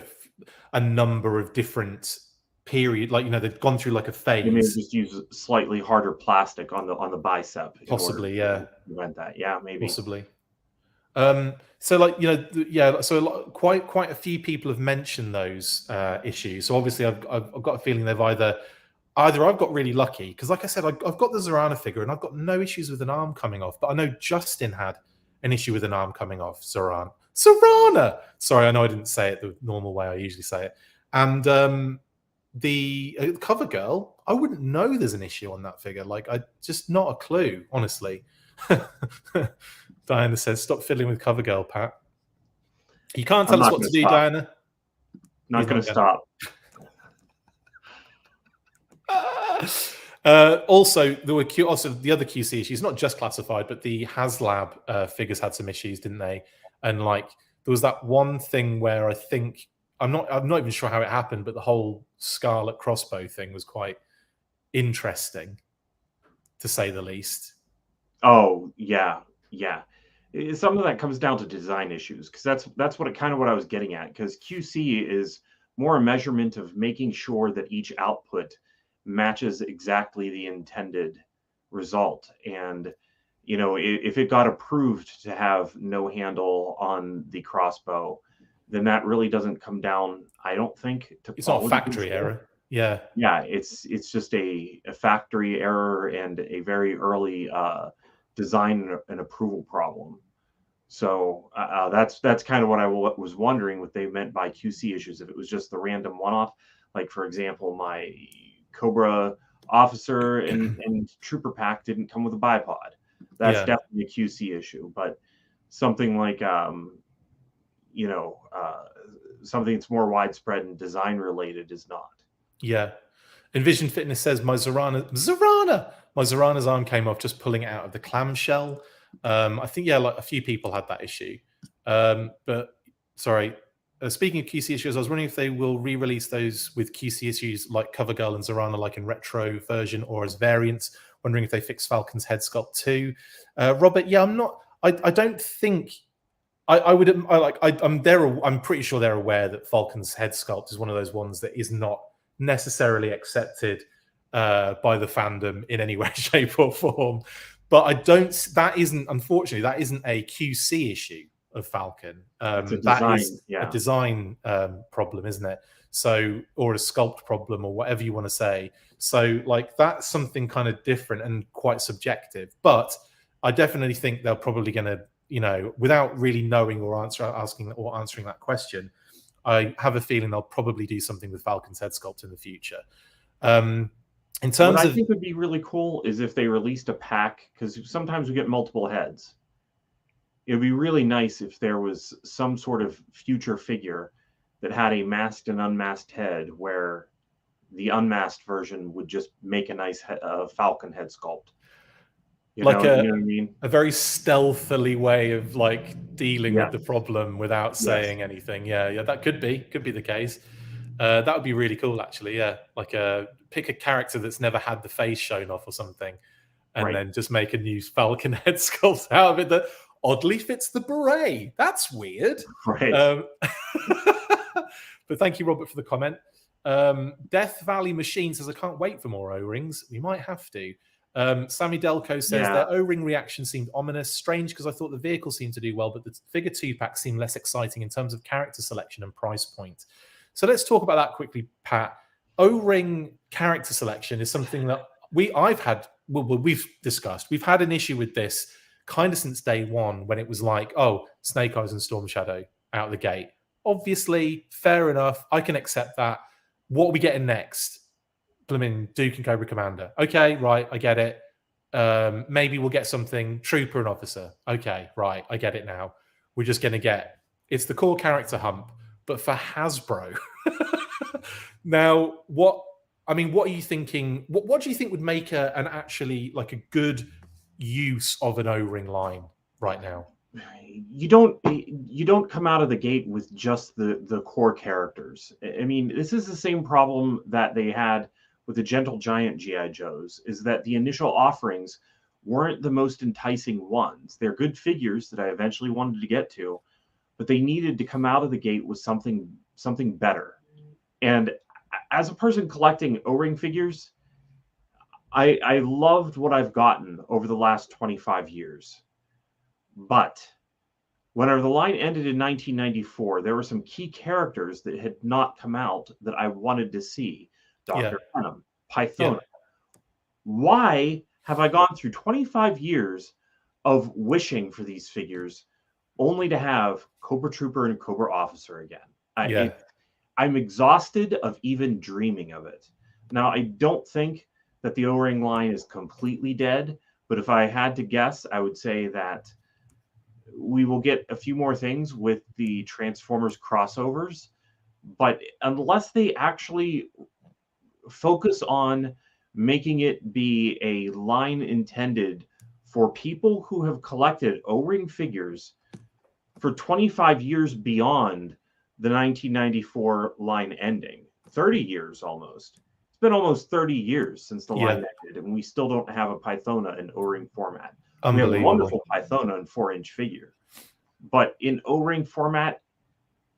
a number of different period, like, you know, they've gone through like a phase. You may just use slightly harder plastic on the bicep. Possibly, yeah. Prevent that, yeah, maybe. Possibly. So, like, you know, yeah. So quite a few people have mentioned those issues. So obviously, I've got a feeling they've either I've got really lucky because, like I said, I've got the Zorana figure and I've got no issues with an arm coming off. But I know Justin had an issue with an arm coming off. Zorana. Sorry, I know I didn't say it the normal way I usually say it. And the CoverGirl, I wouldn't know there's an issue on that figure. Like, I just not a clue, honestly. Diana says, "Stop fiddling with CoverGirl, Pat." You can't tell us what to do, Diana. Not going to stop. Also, there were the other QC issues, not just classified, but the HasLab figures had some issues, didn't they? And like, there was that one thing where I think I'm not even sure how it happened, but the whole Scarlet crossbow thing was quite interesting, to say the least. Oh yeah. Some of that comes down to design issues, because that's what I was getting at. Because QC is more a measurement of making sure that each output matches exactly the intended result. And, you know, if it got approved to have no handle on the crossbow, then that really doesn't come down, I don't think, to it's not a factory error. Yeah, it's just a factory error and a very early design and approval problem. So that's kind of what I was wondering what they meant by QC issues. If it was just the random one-off, like, for example, my Cobra officer and trooper pack didn't come with a bipod. That's definitely a QC issue. But something like something that's more widespread and design related is not. Yeah. Envision Fitness says my Zorana's arm came off just pulling it out of the clamshell. I think like a few people had that issue. But sorry. Speaking of QC issues, I was wondering if they will re-release those with QC issues like CoverGirl and Zorana, like in retro version or as variants. Wondering if they fix Falcon's head sculpt too. Robert, yeah, I'm not. I don't think. I'm pretty sure they're aware that Falcon's head sculpt is one of those ones that is not necessarily accepted by the fandom in any way, shape, or form. But unfortunately, that isn't a QC issue of Falcon. That is a design problem, isn't it? So, or a sculpt problem, or whatever you want to say. So, like, that's something kind of different and quite subjective. But I definitely think they're probably going to, you know, without really knowing or answering that question, I have a feeling they'll probably do something with Falcon's head sculpt in the future. In terms what I think would be really cool is if they released a pack, because sometimes we get multiple heads. It would be really nice if there was some sort of future figure that had a masked and unmasked head, where the unmasked version would just make a nice Falcon head sculpt. You know what I mean? A very stealthily way of like dealing with the problem without saying anything. Yeah, that could be the case. That would be really cool, actually. Yeah, like pick a character that's never had the face shown off or something, and then just make a new Falcon head sculpt out of it that oddly fits the beret. That's weird. Right. But thank you, Robert, for the comment. Death Valley Machine says, I can't wait for more O-rings. We might have to. Sammy Delco says, their O-ring reaction seemed ominous. Strange because I thought the vehicle seemed to do well, but the figure 2-pack seemed less exciting in terms of character selection and price point. So let's talk about that quickly, Pat. O-ring character selection is something that we've discussed. We've had an issue with this kind of since day one, when it was like, oh, Snake Eyes and Storm Shadow out of the gate. Obviously, fair enough. I can accept that. What are we getting next? Blooming Duke and Cobra Commander. Okay, right, I get it. Maybe we'll get something Trooper and Officer. Okay, right, I get it now. We're just going to get, it's the core character hump, but for Hasbro. Now, what are you thinking? What do you think would make an actually like a good use of an O-ring line right now? You don't come out of the gate with just the core characters. I mean, this is the same problem that they had with the Gentle Giant GI Joes, is that the initial offerings weren't the most enticing ones. They're good figures that I eventually wanted to get to, but they needed to come out of the gate with something better. And as a person collecting O-ring figures, I loved what I've gotten over the last 25 years. But whenever the line ended in 1994, there were some key characters that had not come out that I wanted to see. Dr. Venom, Pythona. Why have I gone through 25 years of wishing for these figures only to have Cobra Trooper and Cobra Officer again? I'm exhausted of even dreaming of it. Now, I don't think that the O-ring line is completely dead, but if I had to guess, I would say that we will get a few more things with the Transformers crossovers, but unless they actually focus on making it be a line intended for people who have collected O-ring figures for 25 years beyond the 1994 line ending, 30 years almost. It's been almost 30 years since the line ended, and we still don't have a Pythona in O-ring format. We have a wonderful Pythona in 4-inch figure, but in O-ring format,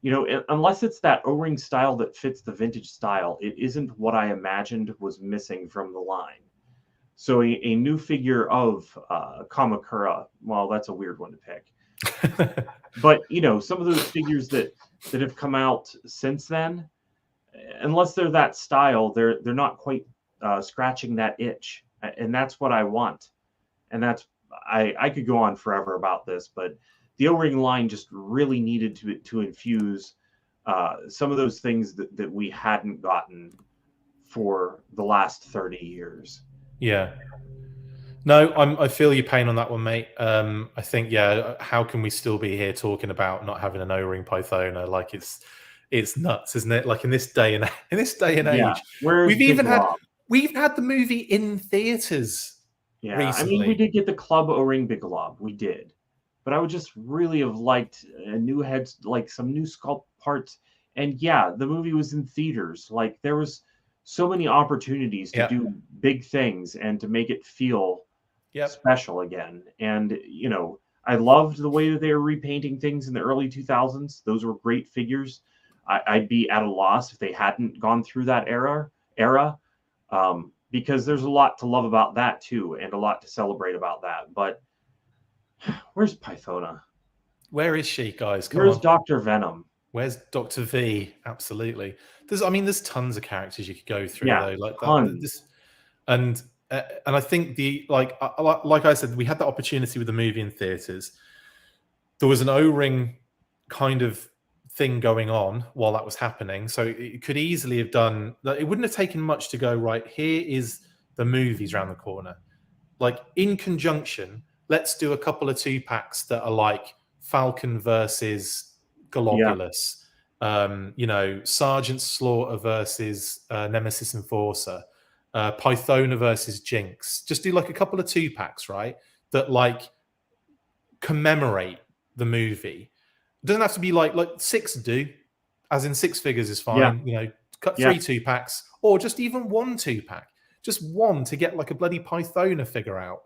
you know, unless it's that O-ring style that fits the vintage style, it isn't what I imagined was missing from the line. So a new figure of Kamakura, well, that's a weird one to pick. But, you know, some of those figures that have come out since then, unless they're that style, they're not quite scratching that itch. And that's what I want. And that's, I could go on forever about this, but the O-ring line just really needed to infuse some of those things that we hadn't gotten for the last 30 years. Yeah. No, I feel your pain on that one, mate. I think, how can we still be here talking about not having an O-ring Pythona? Like it's nuts, isn't it? Like in this day and age, we've even had the movie in theaters. Yeah, recently. I mean, we did get the Club O-ring Big Lob, we did, but I would just really have liked a new head, like some new sculpt parts. And yeah, the movie was in theaters. Like there was so many opportunities to do big things and to make it feel special again. And, you know, I loved the way that they were repainting things in the early 2000s. Those were great figures. I'd be at a loss if they hadn't gone through that era, because there's a lot to love about that too, and a lot to celebrate about that. But where's Pythona? Where is she, guys? Where's Dr. Venom? Where's Dr. V? Absolutely. There's tons of characters you could go through though, like tons. And I think like I said, we had the opportunity with the movie in theaters. There was an O-ring kind of thing going on while that was happening, so it could easily have done. It wouldn't have taken much to go right. Here is the movies around the corner. Like in conjunction, let's do a couple of 2-packs that are like Falcon versus Globulus, you know, Sergeant Slaughter versus Nemesis Enforcer, Pythona versus Jinx. Just do like a couple of 2-packs, right? That like commemorate the movie. It doesn't have to be like 6 do, as in 6 figures is fine. Yeah. You know, cut 3 2-packs, or just even 1 2-pack, just one to get like a bloody Pythona figure out.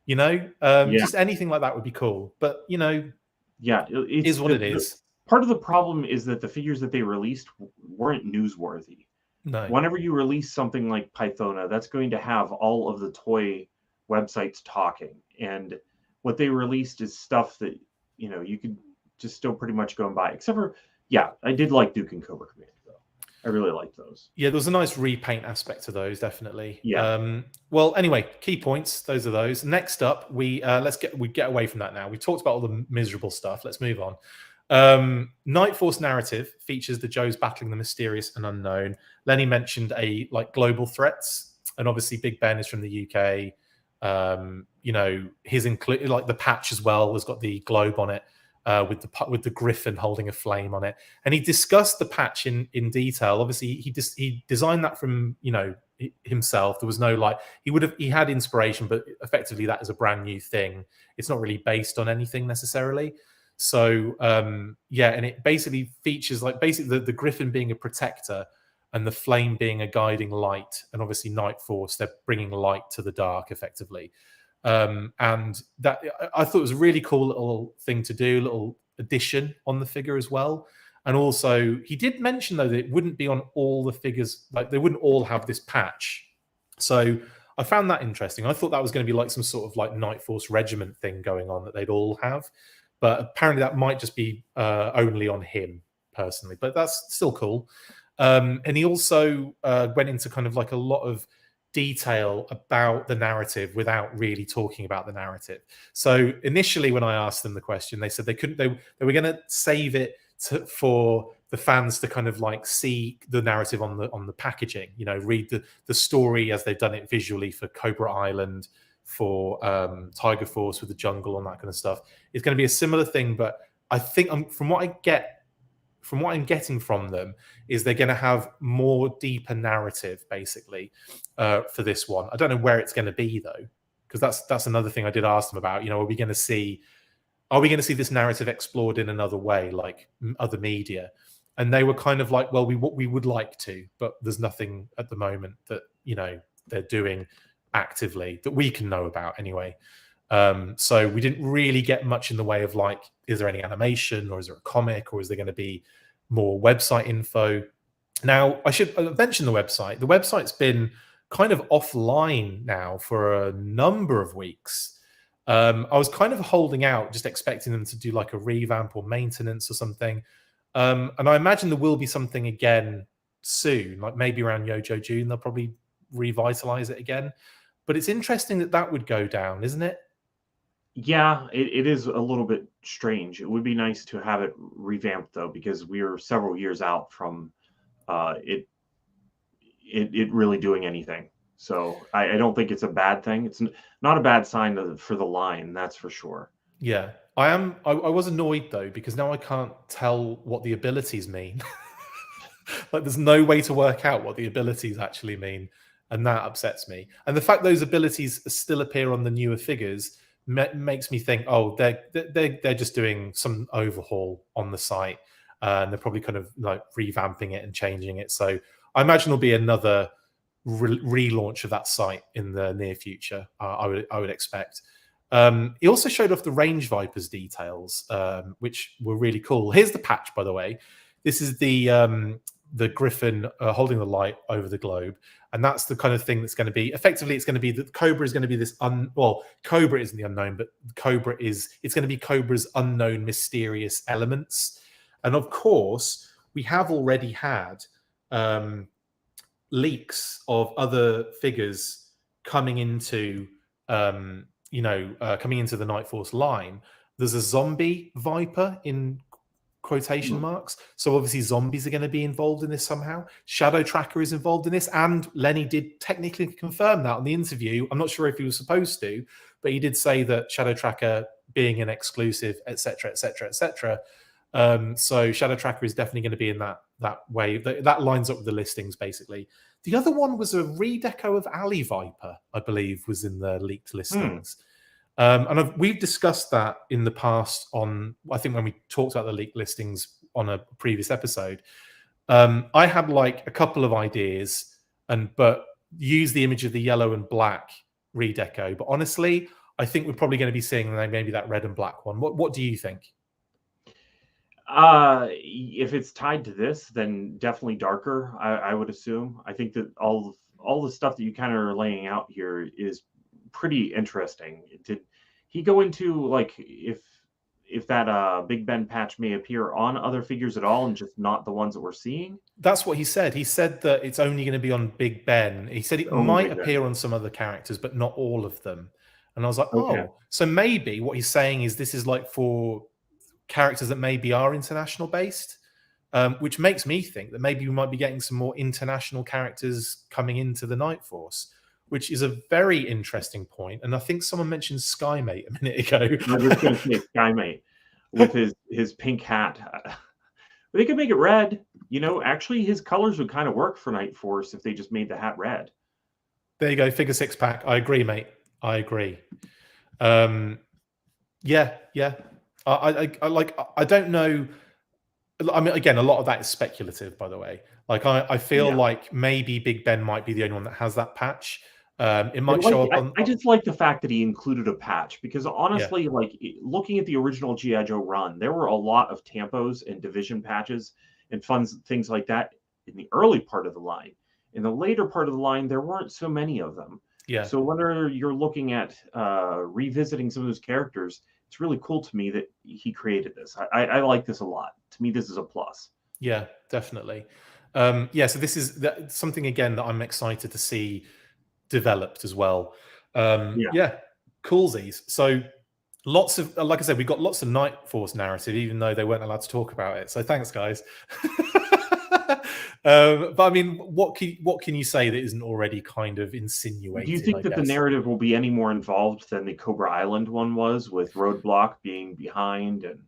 You know, Yeah. just anything like that would be cool. But you know, Yeah, it is what it is. Part of the problem is that the figures that they released weren't newsworthy. No. Whenever you release something like Pythona, that's going to have all of the toy websites talking. And what they released is stuff that, you know, you could just still pretty much go and buy. Except for, yeah, I did like Duke and Cobra Command, though. I really liked those. Yeah, there was a nice repaint aspect to those, definitely. Yeah. Well, anyway, key points. Those are those. Next up, we get away from that now. We talked about all the miserable stuff. Let's move on. Nightforce narrative features the Joes battling the mysterious and unknown. Lenny mentioned global threats, and obviously Big Ben is from the UK. You know, his like the patch as well has got the globe on it, with the griffin holding a flame on it, and he discussed the patch in detail. Obviously, he designed that from, you know, himself. There was no he had inspiration, but effectively that is a brand new thing. It's not really based on anything necessarily. So yeah, and it basically features the griffin being a protector and the flame being a guiding light, and obviously Nightforce, they're bringing light to the dark effectively. And that, I thought, was a really cool little thing to do, little addition on the figure as well. And also he did mention though that it wouldn't be on all the figures, like they wouldn't all have this patch. So I found that interesting. I thought that was going to be like some sort of like Nightforce regiment thing going on that they'd all have. But apparently that might just be only on him personally, but that's still cool. And he also went into kind of like a lot of detail about the narrative without really talking about the narrative. So initially when I asked them the question, they said they couldn't, they were going to save it for the fans to kind of like see the narrative on the packaging, you know, read the story as they've done it visually for Cobra Island, for Tiger Force with the jungle and that kind of stuff. It's going to be a similar thing, but I think from what I'm getting from them is they're going to have more deeper narrative basically for this one. I don't know where it's going to be though, because that's another thing I did ask them about. You know, are we going to see this narrative explored in another way, like other media? And they were kind of like, well, we would like to, but there's nothing at the moment that, you know, they're doing actively that we can know about anyway. So we didn't really get much in the way of like, is there any animation, or is there a comic, or is there going to be more website info? Now, I should mention the website. The website's been kind of offline now for a number of weeks. I was kind of holding out, just expecting them to do like a revamp or maintenance or something. And I imagine there will be something again soon, like maybe around Yojo June, they'll probably revitalize it again. But it's interesting that would go down, isn't it? Yeah, it is a little bit strange. It would be nice to have it revamped though, because we are several years out from it really doing anything. So I don't think it's a bad thing. It's not a bad sign for the line, that's for sure. Yeah, I was annoyed though, because now I can't tell what the abilities mean. Like there's no way to work out what the abilities actually mean. And that upsets me. And the fact those abilities still appear on the newer figures makes me think, oh, they're just doing some overhaul on the site, and they're probably kind of like revamping it and changing it. So I imagine there'll be another relaunch of that site in the near future. I would expect. He also showed off the Range Vipers details, which were really cool. Here's the patch, by the way. This is the griffin holding the light over the globe, and that's the kind of thing that's going to be effectively, it's going to be that Cobra is going to be this Cobra isn't the unknown, but it's going to be Cobra's unknown mysterious elements. And of course we have already had leaks of other figures coming into coming into the Nightforce line. There's a zombie Viper in quotation marks. So obviously zombies are going to be involved in this somehow. Shadow Tracker is involved in this, and Lenny did technically confirm that on the interview. I'm not sure if he was supposed to, but he did say that Shadow Tracker being an exclusive, etc., etc., etc. So Shadow Tracker is definitely going to be in that way. That lines up with the listings basically. The other one was a redeco of Alley Viper, I believe, was in the leaked listings. And we've discussed that in the past on, I think when we talked about the leaked listings on a previous episode. I had like a couple of ideas, but use the image of the yellow and black redeco. But honestly, I think we're probably going to be seeing maybe that red and black one. What do you think? If it's tied to this, then definitely darker. I would assume. I think that all the stuff that you kind of are laying out here is pretty interesting. Did he go into like if that Big Ben patch may appear on other figures at all and just not the ones that we're seeing? That's what he said. He said that it's only going to be on Big Ben. He said it might appear on some other characters, but not all of them. And I was like, oh, so maybe what he's saying is this is like for characters that maybe are international based, which makes me think that maybe we might be getting some more international characters coming into the Nightforce, which is a very interesting point. And I think someone mentioned Skymate a minute ago. I was going to say Skymate with his pink hat. But they could make it red. You know, actually his colors would kind of work for Nightforce if they just made the hat red. There you go, figure 6-pack. I agree, mate. I agree. Yeah. I don't know. I mean, again, a lot of that is speculative, by the way. Like, I feel like maybe Big Ben might be the only one that has that patch. It might show up on. I just like the fact that he included a patch because honestly, like looking at the original G.I. Joe run, there were a lot of tampos and division patches and things like that in the early part of the line. In the later part of the line, there weren't so many of them. Yeah. So whenever you're looking at revisiting some of those characters, it's really cool to me that he created this. I like this a lot. To me, this is a plus. Yeah, definitely. So this is something, again, that I'm excited to see developed as well. Coolsies. So lots of, like I said, we got lots of Nightforce narrative, even though they weren't allowed to talk about it. So thanks, guys. But I mean, what can you say that isn't already kind of insinuated? Do you think that the narrative will be any more involved than the Cobra Island one was, with Roadblock being behind? And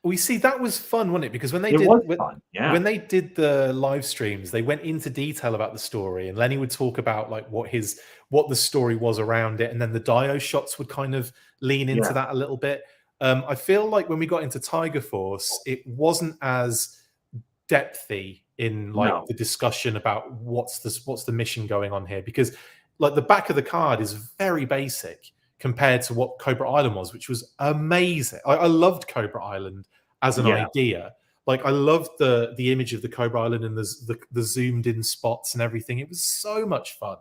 we see that was fun, wasn't it? Because when they when they did the live streams, they went into detail about the story, and Lenny would talk about like what the story was around it, and then the Dio shots would kind of lean into that a little bit. I feel like when we got into Tiger Force, it wasn't as depthy in like the discussion about what's the mission going on here, because like the back of the card is very basic compared to what Cobra Island was, which was amazing. I loved Cobra Island as an idea. Like I loved the image of the Cobra Island and the zoomed in spots and everything. It was so much fun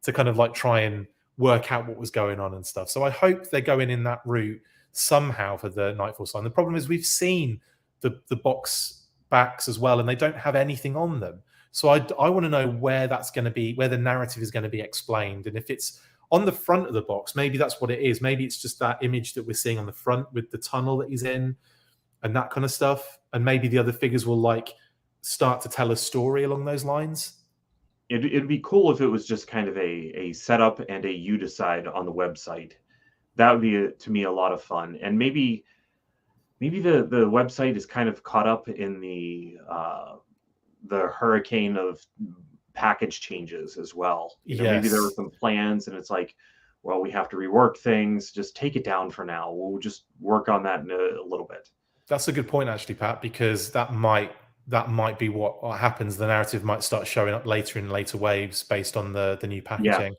to kind of like try and work out what was going on and stuff. So I hope they're going in that route somehow for the Nightforce line. The problem is we've seen the box backs as well, and they don't have anything on them. So I want to know where that's going to be, where the narrative is going to be explained. And if it's on the front of the box, maybe that's what it is. Maybe it's just that image that we're seeing on the front with the tunnel that he's in and that kind of stuff. And maybe the other figures will like start to tell a story along those lines. It'd be cool if it was just kind of a setup and a you decide on the website. That would be to me a lot of fun. And maybe the website is kind of caught up in the hurricane of package changes as well. You know, maybe there were some plans and it's like, well, we have to rework things. Just take it down for now. We'll just work on that in a little bit. That's a good point, actually, Pat, because that might be what happens. The narrative might start showing up later in later waves based on the new packaging.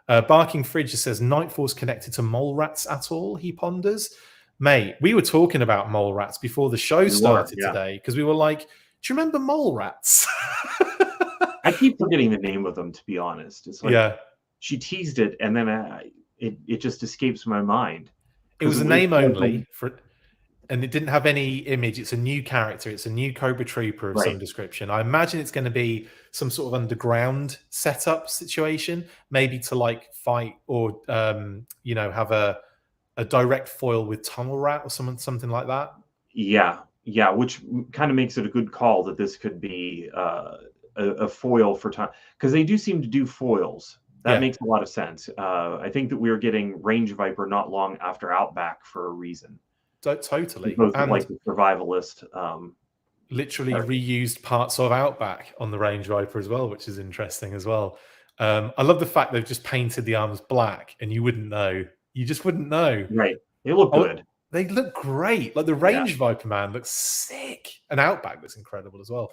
Barking Fridge says, Nightforce connected to mole rats at all? He ponders. Mate, we were talking about mole rats before the show started today, because we were like, do you remember mole rats? I keep forgetting the name of them, to be honest. It's like she teased it, and then it just escapes my mind. It was a name only, and it didn't have any image. It's a new character. It's a new Cobra Trooper of some description. I imagine it's going to be some sort of underground setup situation, maybe to like fight or have a direct foil with Tunnel Rat or something like that. Yeah, which kind of makes it a good call that this could be a foil for time, because they do seem to do foils. That makes a lot of sense. I think that we were getting Range Viper not long after Outback for a reason. Totally. And like the survivalist. Literally reused parts of Outback on the Range Viper as well, which is interesting as well. I love the fact they've just painted the arms black, and you wouldn't know. You just wouldn't know. Right. They look good. They look great. Like the Range Viper man looks sick. And Outback looks incredible as well.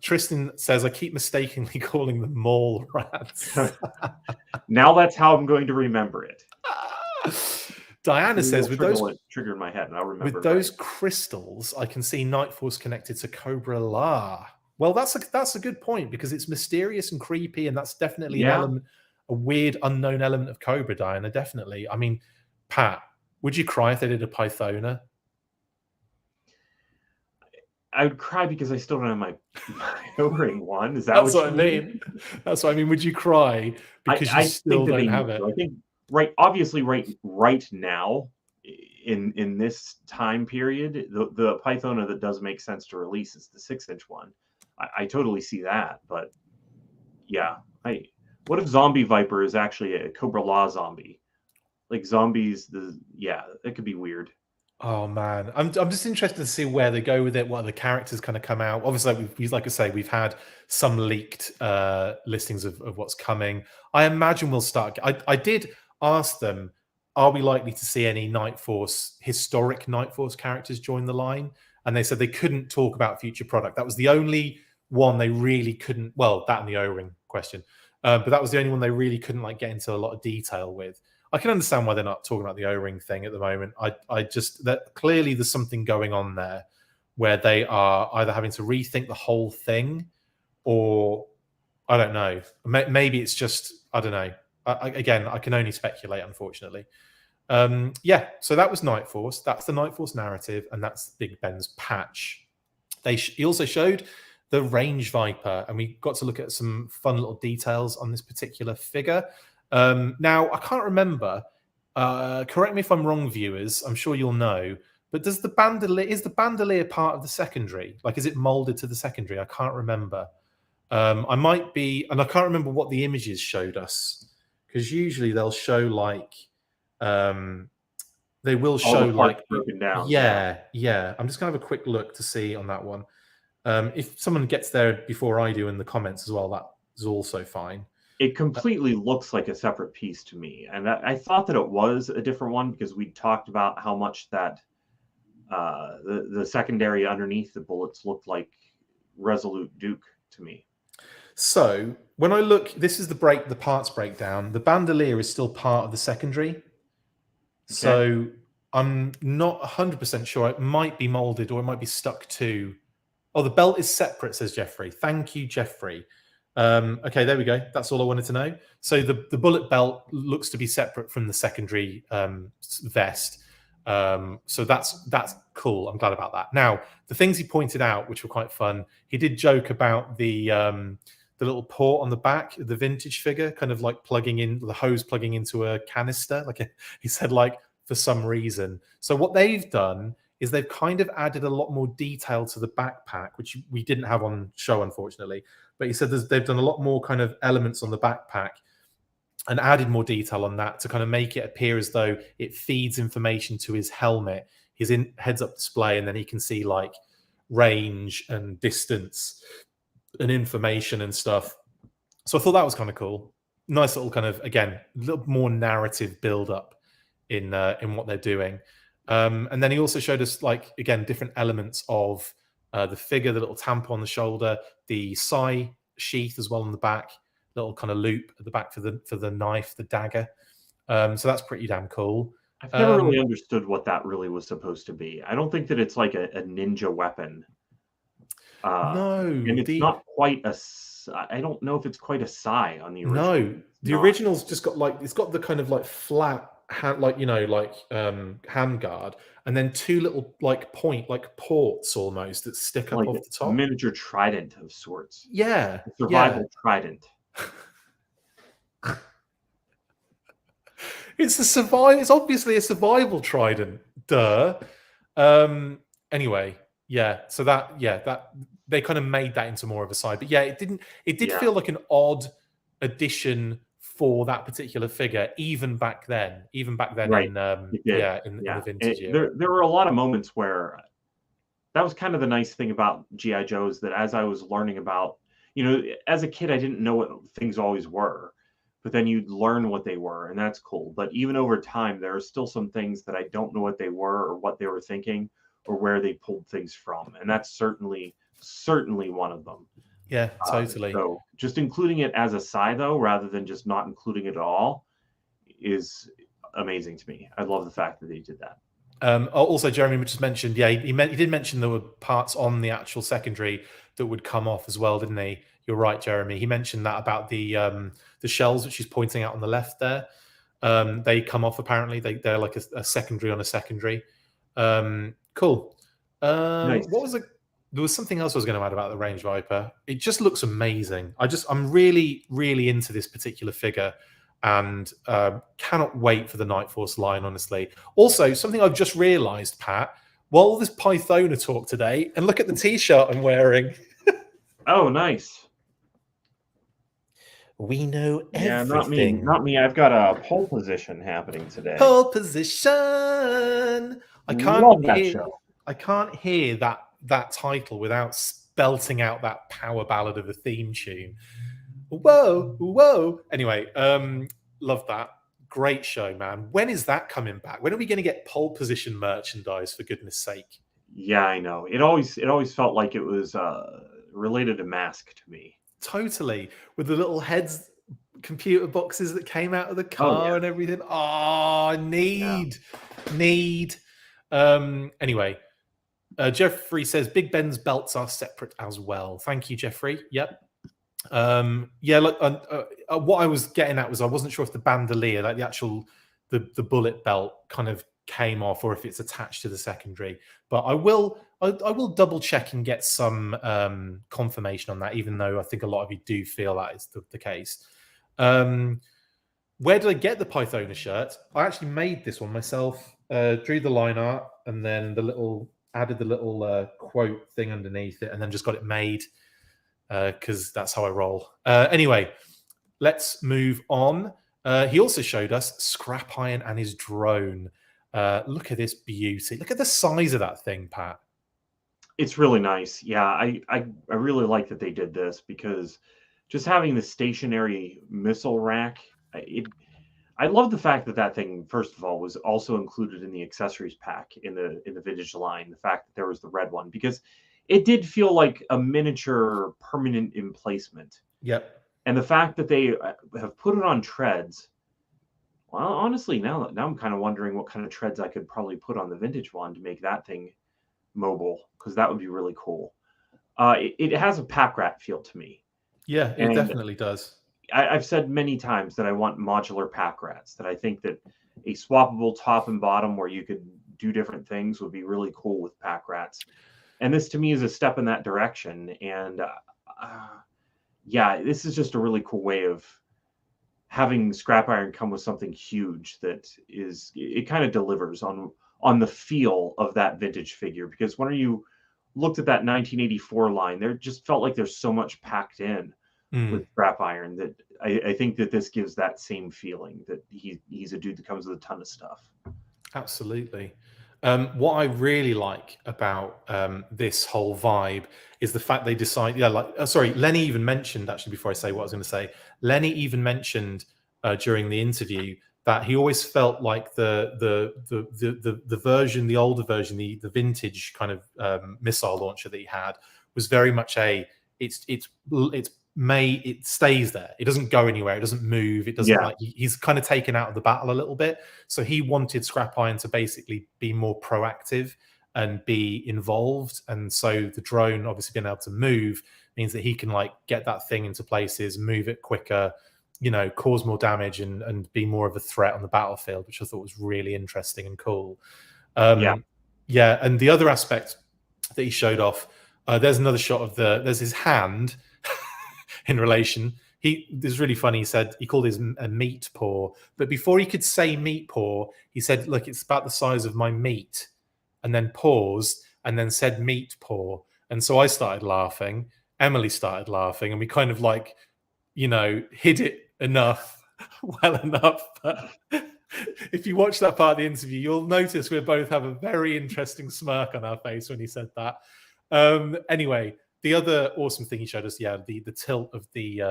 Tristan says, I keep mistakenly calling them mole rats. Now that's how I'm going to remember it. Diana says, with those triggered in my head, and I remember with those crystals, I can see Nightforce connected to Cobra La. Well, that's a good point, because it's mysterious and creepy, and that's definitely an element, a weird unknown element of Cobra. Diana, definitely. I mean, Pat, would you cry if they did a Pythona? I would cry because I still don't have my O-ring one. Is that That's what I mean? That's what I mean. Would you cry because you still don't have it? I think obviously right now in this time period, the Pythona that does make sense to release is the 6-inch one. I totally see that, but yeah, what if Zombie Viper is actually a Cobra La zombie? Like zombies, it could be weird. Oh man, I'm just interested to see where they go with it. What other characters kind of come out? Obviously, like I say, we've had some leaked listings of what's coming. I imagine we'll start. I did ask them, are we likely to see any historic Nightforce characters join the line? And they said they couldn't talk about future product. That was the only one they really couldn't. Well, that and the O-ring question, but that was the only one they really couldn't get into a lot of detail with. I can understand why they're not talking about the O-ring thing at the moment. I just that clearly there's something going on there where they are either having to rethink the whole thing, or I don't know. Maybe it's just, I don't know. Again, I can only speculate, unfortunately. Yeah, so that was Nightforce. That's the Nightforce narrative, and that's Big Ben's patch. He also showed the Range Viper, and we got to look at some fun little details on this particular figure. Now, I can't remember. Correct me if I'm wrong, viewers. I'm sure you'll know. But is the bandolier part of the secondary? Is it molded to the secondary? I can't remember. I might be, and I can't remember what the images showed us, because usually they'll show they will show broken down. Yeah. I'm just gonna have a quick look to see on that one. If someone gets there before I do in the comments as well, that is also fine. It completely looks like a separate piece to me, and I thought that it was a different one because we talked about how much that the secondary underneath the bullets looked like Resolute Duke to me. So when I look, this is the parts breakdown. The bandolier is still part of the secondary. Okay. So I'm not 100% sure. It might be molded, or it might be stuck to. Oh, the belt is separate, says Jeffrey. Thank you, Jeffrey. Okay, there we go. That's all I wanted to know. So the bullet belt looks to be separate from the secondary vest. So that's cool. I'm glad about that. Now, the things he pointed out, which were quite fun, he did joke about the little port on the back of the vintage figure, kind of plugging in the hose, plugging into a canister. He said, for some reason. So what they've done is they've kind of added a lot more detail to the backpack, which we didn't have on show, unfortunately. But he said they've done a lot more kind of elements on the backpack and added more detail on that to kind of make it appear as though it feeds information to his helmet, his heads-up display, and then he can see range and distance and information and stuff. So I thought that was kind of cool. Nice little kind of, again, a little more narrative build-up in what they're doing. And then he also showed us, again, different elements of the figure, the little tampon on the shoulder, the psi sheath as well on the back, little kind of loop at the back for the knife, the dagger. So that's pretty damn cool. I've never really understood what that really was supposed to be. I don't think that it's like a ninja weapon. No, and it's not quite a. I don't know if it's quite a psi on the original. No, the original's just got it's got the kind of flat hand, hand guard, and then two little ports almost that stick up off the top. A miniature trident of sorts. Yeah, a survival trident. It's obviously a survival trident. Duh. Anyway, yeah. So that they kind of made that into more of a side, but yeah, it did feel like an odd addition for that particular figure, even back then. Right. in the vintage era. There were a lot of moments where that was kind of the nice thing about G.I. Joes, that as I was learning about, as a kid, I didn't know what things always were, but then you'd learn what they were, and that's cool. But even over time, there are still some things that I don't know what they were or what they were thinking or where they pulled things from. And that's certainly one of them. Yeah, totally. So just including it as a side, though, rather than just not including it at all, is amazing to me. I love the fact that they did that. Also, Jeremy just mentioned, yeah, he did mention there were parts on the actual secondary that would come off as well, didn't he? You're right, Jeremy. He mentioned that about the shells, which he's pointing out on the left there. They come off apparently. They're like a secondary on a secondary. Cool. Nice. What was it? There was something else I was going to add about the Range Viper. It just looks amazing. I'm really, really into this particular figure, and cannot wait for the Nightforce line, honestly. Also, something I've just realised, Pat, while all this Pythona talk today, and look at the T-shirt I'm wearing. Oh, nice. We know everything. Yeah, not me. Not me. I've got a pole position happening today. Pole position. I can't hear that title without belting out that power ballad of a theme tune. Whoa, whoa. Anyway, love that. Great show, man. When is that coming back? When are we going to get pole position merchandise, for goodness sake? Yeah, I know. It always felt like it was related to Mask to me. Totally. With the little heads, computer boxes that came out of the car and everything. Oh, need. Anyway, Jeffrey says Big Ben's belts are separate as well. Thank you, Jeffrey. Yep. Yeah, look, what I was getting at was I wasn't sure if the bandolier, like the actual the bullet belt, kind of came off, or if it's attached to the secondary. But I will double check and get some confirmation on that, even though I think a lot of you do feel that is the case. Where did I get the Pythona shirt? I actually made this one myself. Drew the line art, and then added the little quote thing underneath it, and then just got it made. Because that's how I roll. Anyway, let's move on. He also showed us Scrap Iron and his drone. Look at this beauty. Look at the size of that thing, Pat. It's really nice. Yeah, I really like that they did this, because just having the stationary missile rack, I love the fact that thing, first of all, was also included in the accessories pack in the vintage line. The fact that there was the red one, because it did feel like a miniature permanent emplacement. Yep. And the fact that they have put it on treads, well, honestly, now I'm kind of wondering what kind of treads I could probably put on the vintage one to make that thing mobile, because that would be really cool. It has a pack rat feel to me. Yeah, it definitely does. I've said many times that I want modular pack rats, that I think that a swappable top and bottom where you could do different things would be really cool with pack rats. And this to me is a step in that direction. And yeah, this is just a really cool way of having Scrap Iron come with something huge that it kind of delivers on the feel of that vintage figure. Because when you looked at that 1984 line, there just felt like there's so much packed in with Scrap Iron that I think that this gives that same feeling, that he's a dude that comes with a ton of stuff. Absolutely. What I really like about this whole vibe is the fact they decide. Yeah, Lenny even mentioned, actually, before I say what I was going to say, Lenny even mentioned during the interview that he always felt like the version, the older version, the vintage kind of missile launcher that he had was very much it stays there. It doesn't go anywhere. It doesn't move. It doesn't he's kind of taken out of the battle a little bit. So he wanted Scrap Iron to basically be more proactive and be involved. And so the drone obviously being able to move means that he can get that thing into places, move it quicker, cause more damage and be more of a threat on the battlefield, which I thought was really interesting and cool. Yeah. And the other aspect that he showed off, there's another shot of there's his hand in relation. This is really funny. He said he called his a meat paw, but before he could say meat paw, he said, "Look, it's about the size of my meat," and then paused and then said meat paw. And so I started laughing. Emily started laughing, and we kind of hid it well enough. But if you watch that part of the interview, you'll notice we both have a very interesting smirk on our face when he said that. Anyway. The other awesome thing he showed us, the tilt of the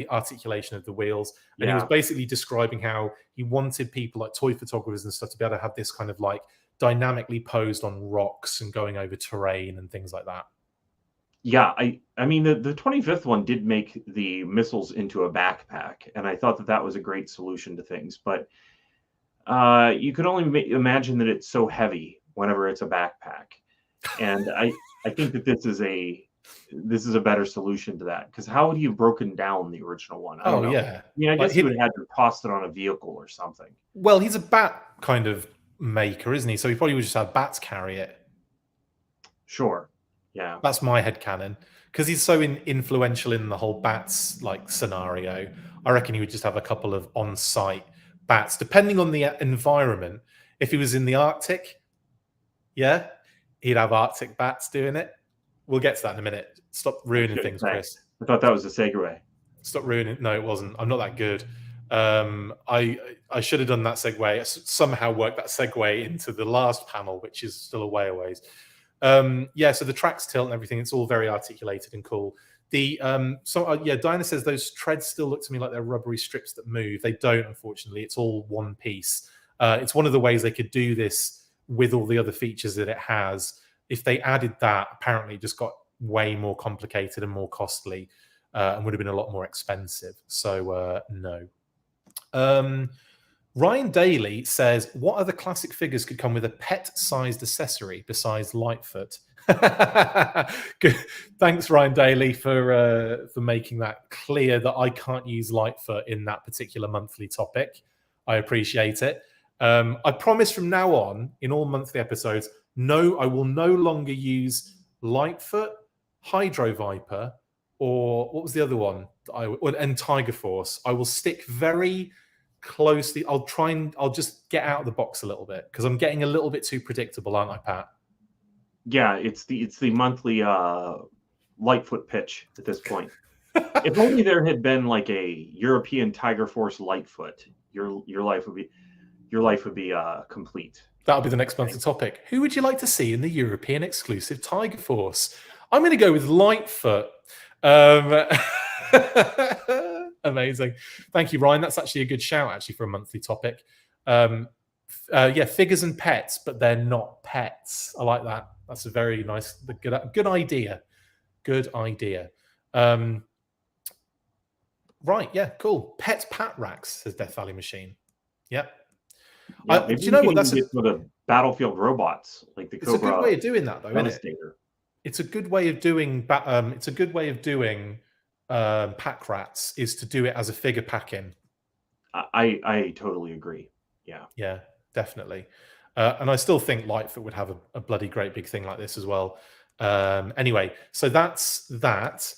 articulation of the wheels. And he was basically describing how he wanted people like toy photographers and stuff to be able to have this kind of dynamically posed on rocks and going over terrain and things like that. Yeah, I mean, the 25th one did make the missiles into a backpack, and I thought that was a great solution to things. But You could only imagine that it's so heavy whenever it's a backpack, and I think that this is a better solution to that, because how would you have broken down the original one? I don't know. Yeah. I mean, I Like, guess you would have had to toss it on a vehicle or something. Well, he's a bat kind of maker, isn't he? So he probably would just have bats carry it. Sure. Yeah. That's my headcanon. Because he's so influential in the whole bats like scenario, I reckon he would just have a couple of on-site bats, depending on the environment. If he was in the Arctic, yeah, he'd have Arctic bats doing it. We'll get to that in a minute. Stop ruining things, Chris. I thought that was a segue. Stop ruining. No, it wasn't. I'm not that good. I should have done that segue. I somehow worked that segue into the last panel, which is still a way away. Yeah, so the tracks tilt and everything, it's all very articulated and cool. Dinah says those treads still look to me like they're rubbery strips that move. They don't, unfortunately. It's all one piece. It's one of the ways they could do this with all the other features that it has. If they added that, apparently it just got way more complicated and more costly, and would have been a lot more expensive. So no. Ryan Daly says, what other classic figures could come with a pet-sized accessory besides Lightfoot? Good. Thanks, Ryan Daly, for making that clear that I can't use Lightfoot in that particular monthly topic. I appreciate it. I promise from now on, in all monthly episodes, no, I will no longer use Lightfoot, Hydro Viper, or what was the other one? And Tiger Force. I will stick very closely. I'll just get out of the box a little bit, because I'm getting a little bit too predictable, aren't I, Pat? Yeah, it's the monthly Lightfoot pitch at this point. If only there had been like a European Tiger Force Lightfoot, your life would be complete. That'll be the next monthly topic. Who would you like to see in the European exclusive Tiger Force? I'm going to go with Lightfoot. Amazing. Thank you, Ryan. That's actually a good shout, actually, for a monthly topic. Yeah, figures and pets, but they're not pets. I like that. That's a very nice, good idea. Good idea. Right, yeah, cool. Pets Pat Racks, says Death Valley Machine. Yep. Yeah, do you know what? That's for the battlefield robots, like the it's Cobra. a good way of doing that, though, isn't it? Devastator. It's a good way of doing. It's a good way of doing pack rats, is to do it as a figure packing. I totally agree. Yeah, definitely. And I still think Lightfoot would have a bloody great big thing like this as well. Anyway, so that's that.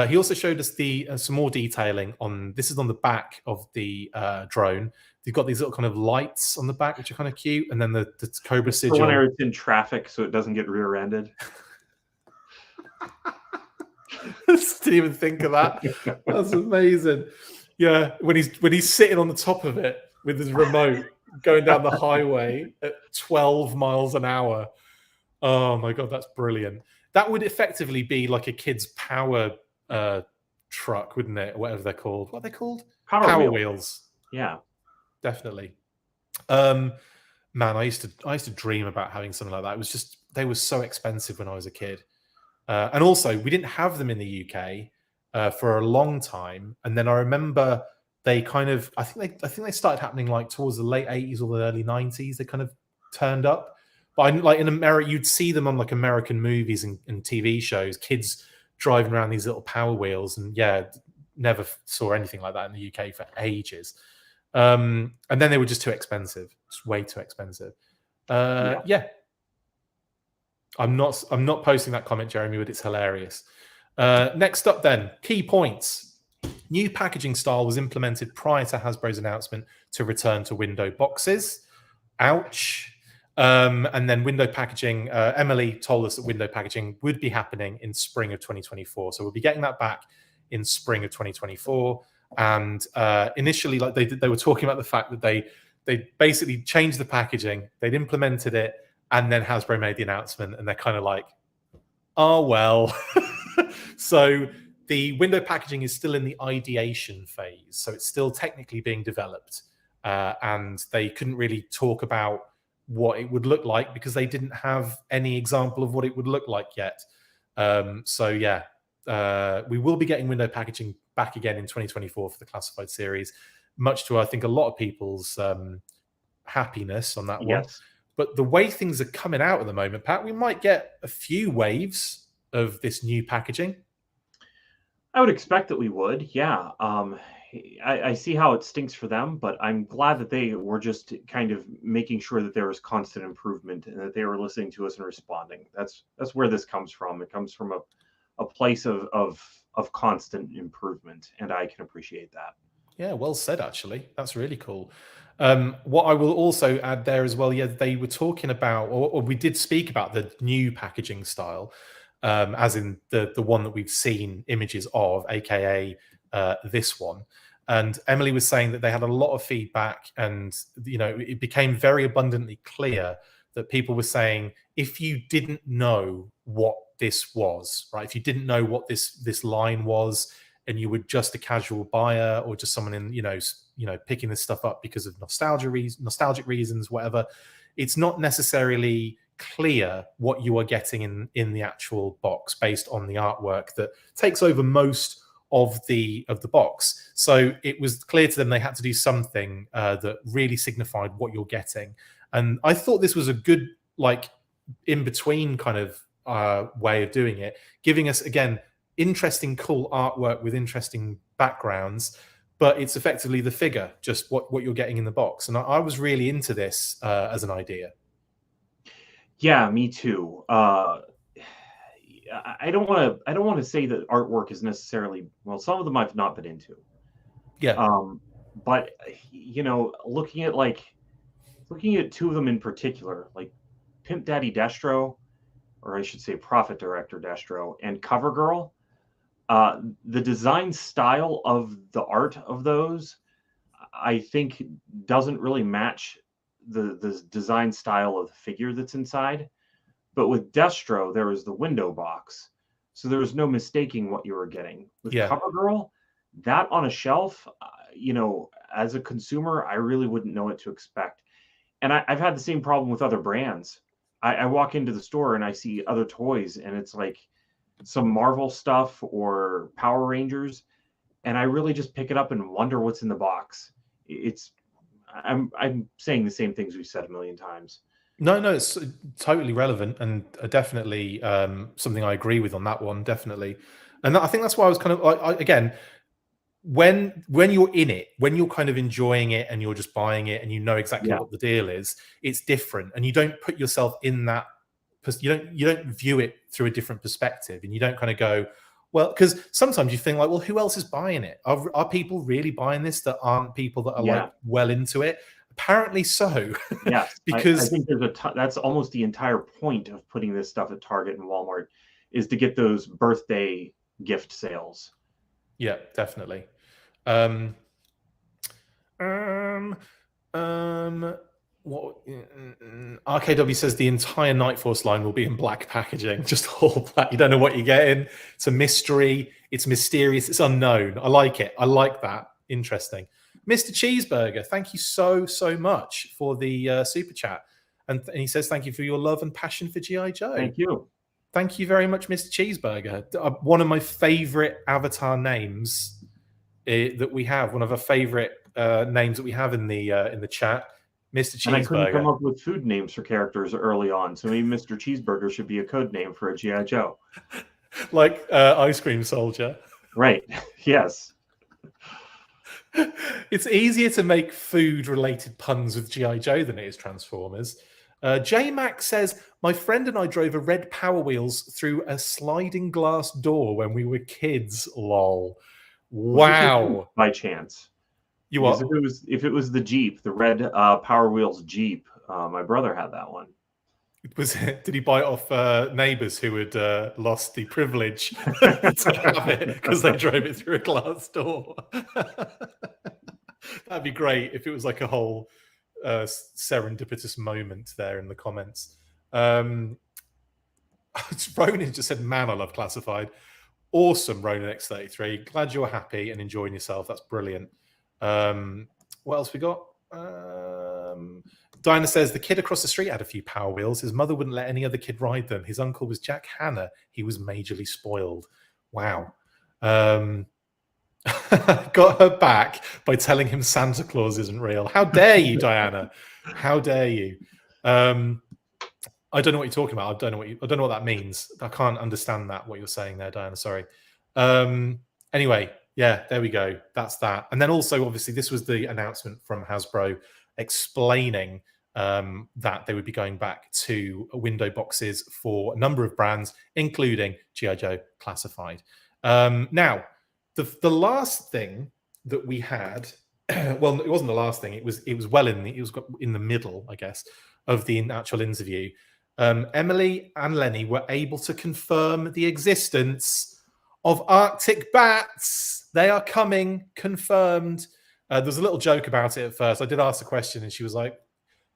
He also showed us some more detailing on. This is on the back of the drone. You've got these little kind of lights on the back, which are kind of cute, and then the Cobra sigil. When it's in traffic, so it doesn't get rear-ended. Didn't even think of that. That's amazing. Yeah, when he's sitting on the top of it with his remote, going down the highway at 12 miles an hour. Oh my god, that's brilliant. That would effectively be like a kid's power truck, wouldn't it? Or whatever they're called. What are they called? Power wheels. Yeah, definitely. Man, I used to dream about having something like that. It was just, they were so expensive when I was a kid. And also, we didn't have them in the UK for a long time. And then I remember they kind of, I think they started happening like towards the late 80s or the early 90s. They kind of turned up. But like in America, you'd see them on like American movies and TV shows, kids driving around these little Power Wheels. And yeah, never saw anything like that in the UK for ages. And then they were just too expensive, just way too expensive. Yeah. I'm not posting that comment, Jeremy, but it's hilarious. Next up then, key points. New packaging style was implemented prior to Hasbro's announcement to return to window boxes. Ouch. And then window packaging, Emily told us that window packaging would be happening in spring of 2024. So we'll be getting that back in spring of 2024. And initially, like they were talking about the fact that they basically changed the packaging, they'd implemented it, and then Hasbro made the announcement, and they're kind of like, oh, well. So the window packaging is still in the ideation phase. So it's still technically being developed. And they couldn't really talk about what it would look like because they didn't have any example of what it would look like yet. So yeah, we will be getting window packaging back again in 2024 for the classified series, much to, I think, a lot of people's happiness on that one. Yes. But the way things are coming out at the moment, Pat, we might get a few waves of this new packaging. I would expect that we would, yeah. I see how it stinks for them, but I'm glad that they were just kind of making sure that there was constant improvement and that they were listening to us and responding. That's where this comes from. It comes from a place of constant improvement, and I can appreciate that. Yeah, well said, actually. That's really cool. What I will also add there as well, yeah, they were talking about, or we did speak about the new packaging style, as in the one that we've seen images of, aka this one. And Emily was saying that they had a lot of feedback, and it became very abundantly clear that people were saying, if you didn't know what this was, right, if you didn't know what this line was, and you were just a casual buyer or just someone in picking this stuff up because of nostalgic reasons, whatever, it's not necessarily clear what you are getting in the actual box based on the artwork that takes over most of the box. So it was clear to them they had to do something that really signified what you're getting. And I thought this was a good, like, in between kind of way of doing it, giving us, again, interesting, cool artwork with interesting backgrounds, but it's effectively the figure, just what you're getting in the box. And I was really into this as an idea. Yeah, me too. I don't want to say that artwork is necessarily, well, some of them I've not been into. Yeah. But looking at two of them in particular, like Pimp Daddy Destro, or I should say Prophet Director Destro, and Cover Girl, the design style of the art of those, I think, doesn't really match the design style of the figure that's inside. But with Destro, there was the window box, so there was no mistaking what you were getting. With Cover Girl, that on a shelf, as a consumer, I really wouldn't know what to expect. And I've had the same problem with other brands. I walk into the store and I see other toys, and it's like some Marvel stuff or Power Rangers, and I really just pick it up and wonder what's in the box. I'm saying the same things we've said a million times. No, it's totally relevant, and definitely something I agree with on that one, definitely. And I think that's why I was kind of, again, when you're in it, when you're kind of enjoying it and you're just buying it and you know exactly what the deal is, it's different, and you don't put yourself in that. You don't view it through a different perspective, and you don't kind of go, well, because sometimes you think like, well, who else is buying it? Are people really buying this that aren't people that are like well into it? Apparently so. Yes, because I think that's almost the entire point of putting this stuff at Target and Walmart, is to get those birthday gift sales. Yeah, definitely. What RKW says the entire Nightforce line will be in black packaging, just all black. You don't know what you're getting. It's a mystery. It's mysterious. It's unknown. I like it. I like that. Interesting. Mr. Cheeseburger, thank you so much for the super chat, and he says thank you for your love and passion for G.I. Joe. Thank you. Thank you very much, Mr. Cheeseburger. One of my favorite avatar names that we have. One of our favorite names that we have in the chat. Mr. Cheeseburger. And I couldn't come up with food names for characters early on, so maybe Mr. Cheeseburger should be a code name for a G.I. Joe. Like Ice Cream Soldier. Right, yes. It's easier to make food-related puns with G.I. Joe than it is Transformers. J-Mac says, my friend and I drove a red Power Wheels through a sliding glass door when we were kids, lol. Wow. By chance. You what? If it was the Jeep, the red Power Wheels Jeep, my brother had that one. Did he buy it off neighbors who had lost the privilege to have it because they drove it through a glass door? That'd be great if it was like a whole serendipitous moment there in the comments. Ronan just said, man, I love Classified. Awesome, Ronan X33. Glad you're happy and enjoying yourself. That's brilliant. What else we got? Dinah says the kid across the street had a few Power Wheels. His mother wouldn't let any other kid ride them. His uncle was Jack Hanna. He was majorly spoiled. Wow. Got her back by telling him Santa Claus isn't real. How dare you, Diana? How dare you? I don't know what you're talking about. I don't know what that means. I can't understand that, what you're saying there, Diana. Sorry. Anyway, yeah, there we go. That's that. And then also, obviously, this was the announcement from Hasbro explaining that they would be going back to window boxes for a number of brands, including G.I. Joe Classified. Now, the last thing that we had, well, it wasn't the last thing. It was well in the middle, I guess, of the actual interview. Emily and Lenny were able to confirm the existence of Arctic bats. They are coming, confirmed. There was a little joke about it at first. I did ask the question, and she was like,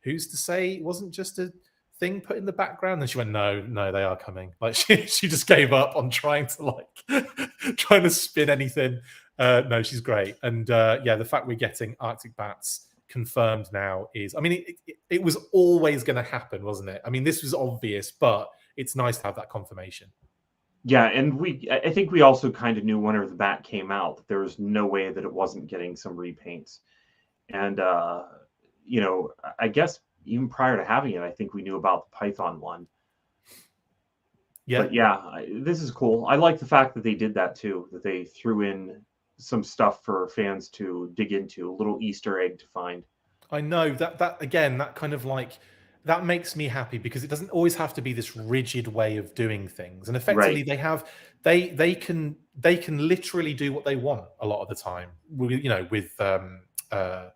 "Who's to say it wasn't just a thing put in the background?" And she went, "No, they are coming." Like she just gave up on trying to spin anything. No, she's great, and yeah, the fact we're getting Arctic bats confirmed now is, I mean, it was always going to happen, wasn't it? I mean, this was obvious, but it's nice to have that confirmation. Yeah, and I think we also kind of knew whenever the bat came out that there was no way that it wasn't getting some repaints. And you know, I guess even prior to having it, I think we knew about the Python one. Yeah. But yeah, this is cool. I like the fact that they did that too, that they threw in some stuff for fans to dig into, a little Easter egg to find. I know that again, that kind of like, that makes me happy, because it doesn't always have to be this rigid way of doing things. And effectively, Right. they can literally do what they want a lot of the time, with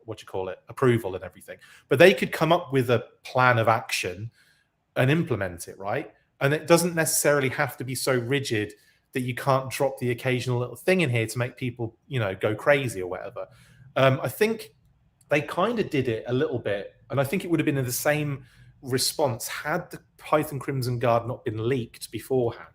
what you call it, approval and everything. But they could come up with a plan of action and implement it, right? And it doesn't necessarily have to be so rigid that you can't drop the occasional little thing in here to make people, go crazy or whatever. I think they kind of did it a little bit, and I think it would have been in the same response had the Python Crimson Guard not been leaked beforehand,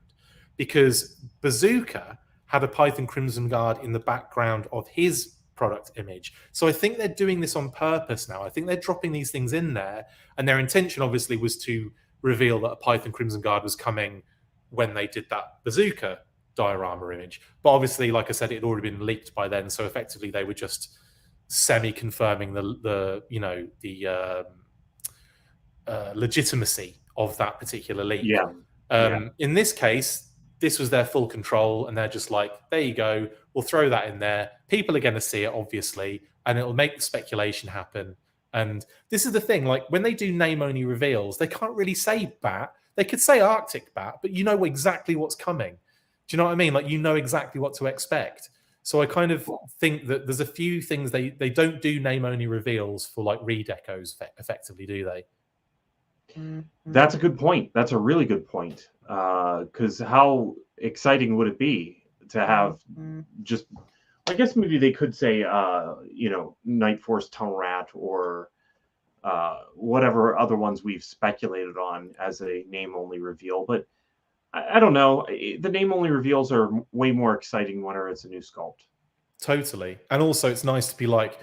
because Bazooka had a Python Crimson Guard in the background of his product image. So I think they're doing this on purpose now. I think they're dropping these things in there, and their intention obviously was to reveal that a Python Crimson Guard was coming when they did that Bazooka diorama image. But obviously, like I said, it had already been leaked by then, so effectively they were just semi-confirming the legitimacy of that particular leak. Yeah. In this case, this was their full control, and they're just like, there you go, we'll throw that in there. People are going to see it, obviously, and it'll make the speculation happen. And this is the thing, like when they do name-only reveals, they can't really say bat. They could say Arctic bat, but you know exactly what's coming. Do you know what I mean? Like, you know exactly what to expect. So I kind of think that there's a few things they don't do name-only reveals for, like redecos effectively, do they? That's a good point. That's a really good point. Because how exciting would it be to have just, I guess maybe they could say, Nightforce Tunnel Rat, or whatever other ones we've speculated on as a name-only reveal. But I don't know. The name-only reveals are way more exciting whenever it's a new sculpt. Totally. And also, it's nice to be like,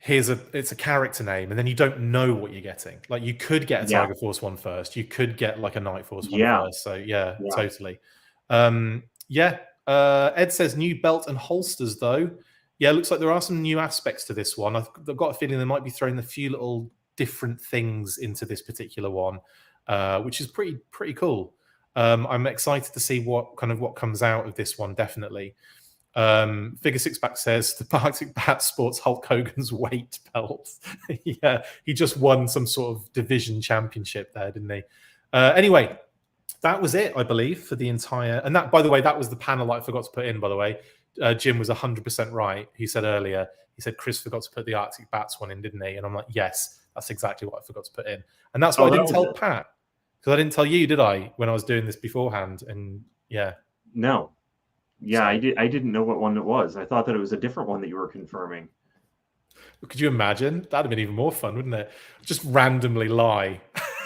it's a character name, and then you don't know what you're getting. Like, you could get a Tiger Force one first. You could get like a Nightforce one first. So yeah, totally. Ed says new belt and holsters though. Yeah, looks like there are some new aspects to this one. I've got a feeling they might be throwing a few little different things into this particular one, which is pretty cool. I'm excited to see what comes out of this one, definitely. Figure Sixpack says the Arctic Bat sports Hulk Hogan's weight belt. Yeah, he just won some sort of division championship there, didn't he? Anyway, that was it, I believe, for the entire. And that, by the way, that was the panel I forgot to put in, by the way. Jim was 100% right. He said earlier, Chris forgot to put the Arctic Bats one in, didn't he? And I'm like, yes, that's exactly what I forgot to put in. And that's why I didn't tell Pat. Because I didn't tell you, did I, when I was doing this beforehand? And yeah. No. Yeah, I didn't know what one it was. I thought that it was a different one that you were confirming. Could you imagine? That'd have been even more fun, wouldn't it? Just randomly lie.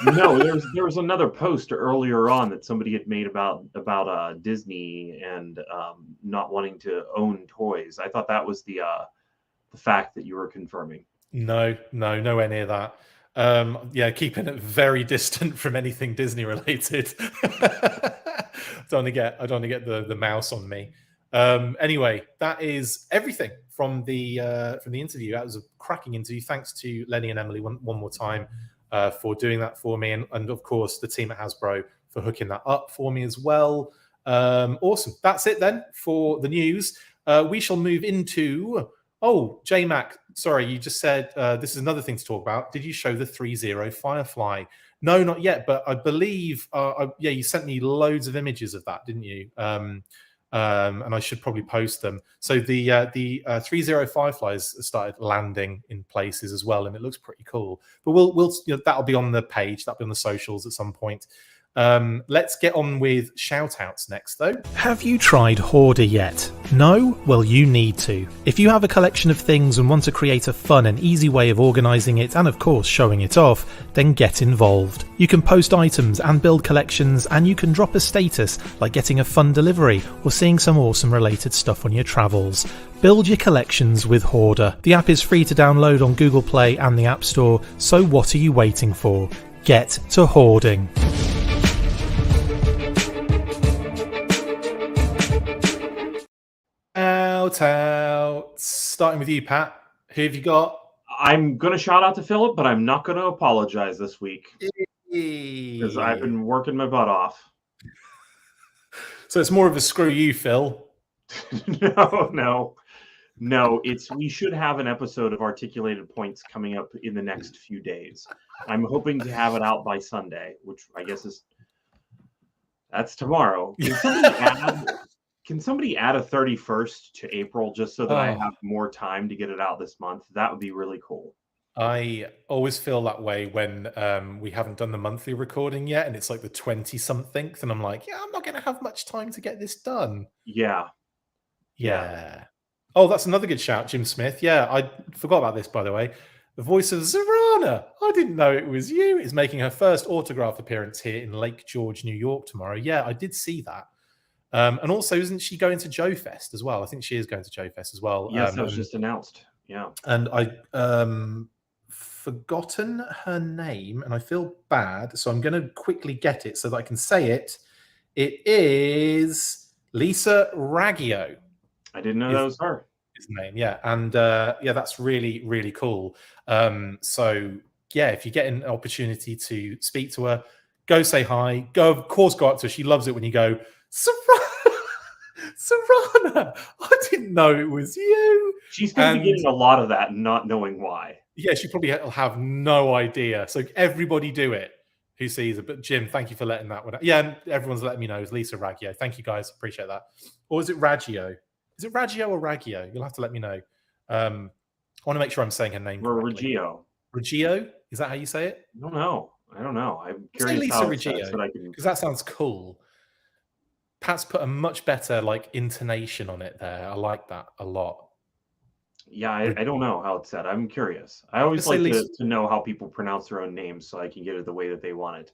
No, there was another post earlier on that somebody had made about Disney and not wanting to own toys. I thought that was the fact that you were confirming. No, nowhere near that. Yeah, keeping it very distant from anything Disney related. I don't want to get the mouse on me. Anyway, that is everything from the interview. That was a cracking interview. Thanks to Lenny and Emily one more time for doing that for me, and of course the team at Hasbro for hooking that up for me as well. Awesome. That's it then for the news. We shall move into J-Mac. Sorry, you just said this is another thing to talk about. Did you show the 3-0 Firefly? No, not yet, but I believe you sent me loads of images of that, didn't you? And I should probably post them. So the 3-0 Fireflies started landing in places as well, and it looks pretty cool. But we'll that'll be on the page, that'll be on the socials at some point. Let's get on with shout-outs next, though. Have you tried Hoarder yet? No? Well, you need to. If you have a collection of things and want to create a fun and easy way of organising it and, of course, showing it off, then get involved. You can post items and build collections, and you can drop a status like getting a fun delivery or seeing some awesome related stuff on your travels. Build your collections with Hoarder. The app is free to download on Google Play and the App Store, so what are you waiting for? Get to hoarding. Out. Starting with you, Pat. Who have you got? I'm going to shout out to Philip, but I'm not going to apologize this week because I've been working my butt off. So it's more of a screw you, Phil. No. We should have an episode of Articulated Points coming up in the next few days. I'm hoping to have it out by Sunday, which I guess that's tomorrow. Can somebody add a 31st to April just so that I have more time to get it out this month? That would be really cool. I always feel that way when we haven't done the monthly recording yet, and it's like the 20-something, and I'm like, I'm not going to have much time to get this done. Yeah. Oh, that's another good shout, Jim Smith. Yeah, I forgot about this, by the way. The voice of Zorana, I didn't know it was you, is making her first autograph appearance here in Lake George, New York tomorrow. Yeah, I did see that. And also, isn't she going to Joe Fest as well? I think she is going to Joe Fest as well. Yes, that was just announced. Yeah. And I forgotten her name, and I feel bad, so I'm going to quickly get it so that I can say it. It is Lisa Raggio. I didn't know that was her. His name, yeah, and that's really, really cool. So yeah, if you get an opportunity to speak to her, go say hi. Go up to her. She loves it when you go, Zorana, I didn't know it was you. She's going to be getting a lot of that, not knowing why. Yeah, she probably have no idea. So everybody do it who sees it. But Jim, thank you for letting that one out. Yeah, and everyone's letting me know. It's Lisa Raggio. Thank you, guys. Appreciate that. Or is it Raggio? Is it Raggio or Raggio? You'll have to let me know. I want to make sure I'm saying her name correctly. Raggio. Raggio? Is that how you say it? I don't know. I'm curious Lisa how Raggio, because that sounds cool. Pat's put a much better intonation on it there. I like that a lot. Yeah, I don't know how it's said. I'm curious. I always like to know how people pronounce their own names so I can get it the way that they want it.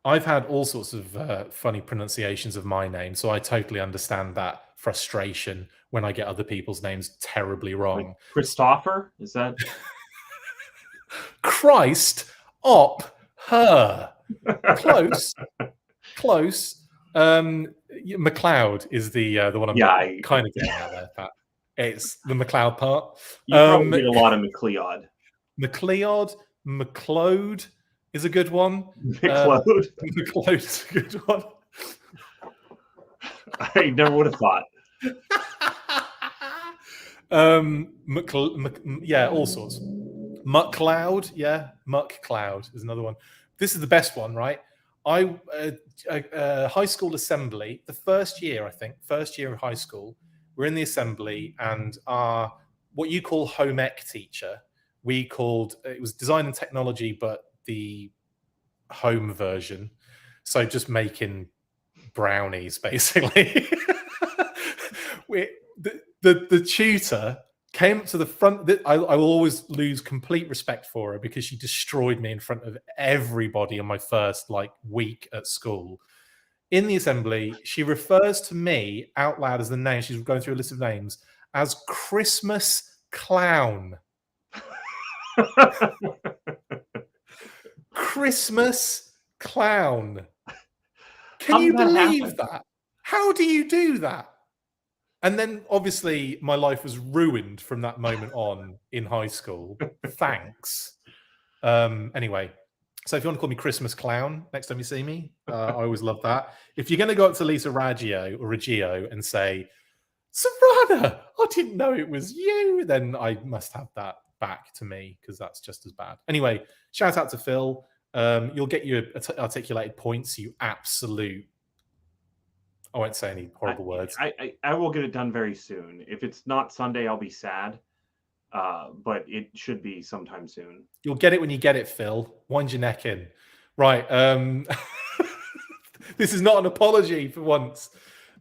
I've had all sorts of funny pronunciations of my name, so I totally understand that frustration when I get other people's names terribly wrong. Like Christopher? Is that? Christ, op, her. Close. McLeod is the one I'm kind of getting out there, Pat. It's the McLeod part. You probably get a lot of McLeod. McLeod is a good one. McLeod is a good one. I never would have thought. Yeah, all sorts. McLeod, yeah, McLeod is another one. This is the best one, right? High school assembly, the first year of high school, we're in the assembly, and our what you call home ec teacher, it was design and technology, but the home version, so just making brownies basically. The tutor came up to the front. I will always lose complete respect for her because she destroyed me in front of everybody in my first week at school. In the assembly, she refers to me out loud as the name. She's going through a list of names as Christmas Clown. Christmas Clown. Can you believe that? How do you do that? And then obviously my life was ruined from that moment on in high school. Thanks. Anyway, so if you want to call me Christmas Clown next time you see me, I always love that. If you're going to go up to Lisa Raggio and say, Serrana, I didn't know it was you, then I must have that back to me because that's just as bad. Anyway, shout out to Phil. You'll get your articulated points, you absolute... I won't say any horrible words. I will get it done very soon. If it's not Sunday, I'll be sad. But it should be sometime soon. You'll get it when you get it, Phil. Wind your neck in. Right. This is not an apology for once.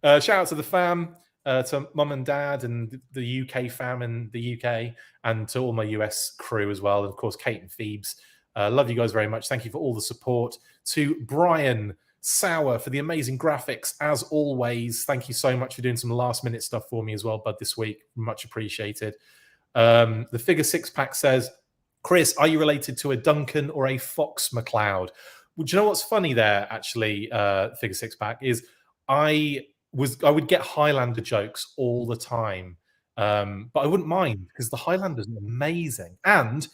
Shout out to the fam, to mum and dad and the UK fam in the UK, and to all my US crew as well. And of course, Kate and Phoebes. Love you guys very much. Thank you for all the support. To Brian Sauer for the amazing graphics, as always. Thank you so much for doing some last minute stuff for me as well, bud, this week. Much appreciated. The Figure Six Pack says, Chris, are you related to a Duncan or a Fox McLeod? Well, do you know what's funny there, actually, Figure Six Pack, is I would get Highlander jokes all the time. But I wouldn't mind because the Highlander's amazing. And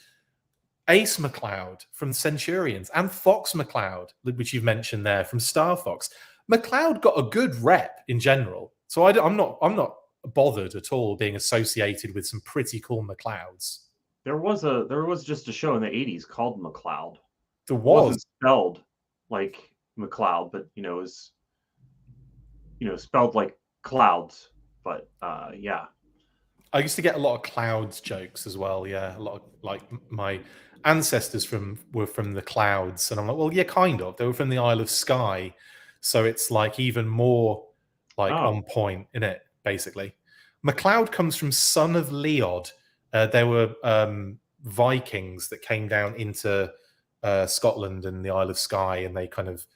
Ace McLeod from Centurions and Fox McLeod, which you've mentioned there from Star Fox. McLeod got a good rep in general. So I'm not bothered at all being associated with some pretty cool McLeods. There was just a show in the 80s called McLeod. There was. It wasn't spelled like McLeod, but it was spelled like clouds. But yeah. I used to get a lot of clouds jokes as well. Yeah, a lot of, like, my ancestors were from the clouds, and I'm like, well, yeah, kind of. They were from the Isle of Skye, so it's like even more like on point, in it. Basically, McLeod comes from son of Leod. There were Vikings that came down into Scotland and the Isle of Skye, and they kind of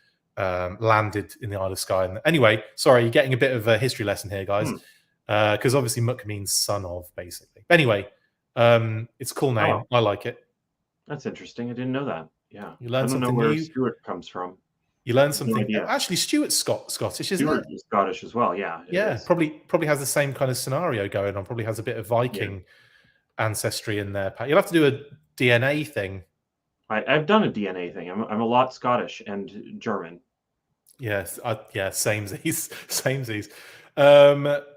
landed in the Isle of Skye. And anyway, sorry, you're getting a bit of a history lesson here, guys. Because obviously Muck means son of, basically. Anyway, it's a cool name. I like it. That's interesting. I didn't know that. Yeah. You learn something where new. Stewart comes from. You learn something. No, actually, Stuart's Scottish, isn't Stewart is Scottish as well. Yeah. Yeah. Probably has the same kind of scenario going on. Probably has a bit of Viking ancestry in there. You'll have to do a DNA thing. I've done a DNA thing. I'm a lot Scottish and German. Yes. Samesies.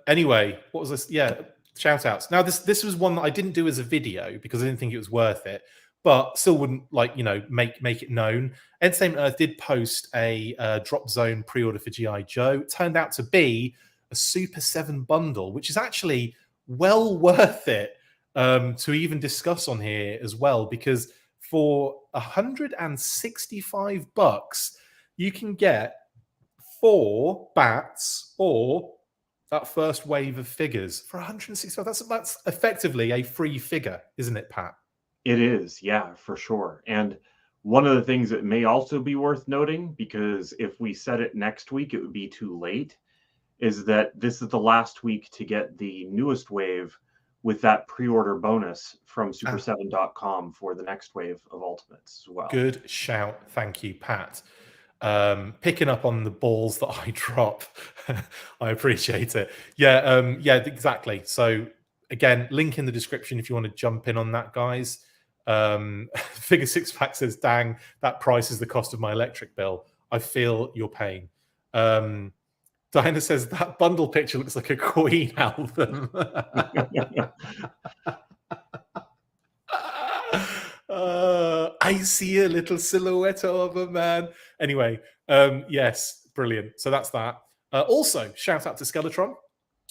Anyway, what was this? Yeah, shout outs. Now this was one that I didn't do as a video because I didn't think it was worth it, but still wouldn't make it known. Entertainment Earth did post a Drop Zone pre-order for G.I. Joe. It turned out to be a Super 7 bundle, which is actually well worth it to even discuss on here as well, because for $165 you can get 4 bats or that first wave of figures for $165. That's effectively a free figure, isn't it, Pat? It is, yeah, for sure. And one of the things that may also be worth noting, because if we said it next week, it would be too late, is that this is the last week to get the newest wave with that pre-order bonus from super7.com for the next wave of Ultimates as well. Good shout. Thank you, Pat. Picking up on the balls that I drop. I appreciate it. Yeah, exactly. So again, link in the description if you want to jump in on that, guys. Figure Six Pack says, dang, that price is the cost of my electric bill. I feel your pain. Diana says that bundle picture looks like a Queen album. I see a little silhouette of a man. Anyway, yes, brilliant. So that's that. Also, shout out to Skeletron,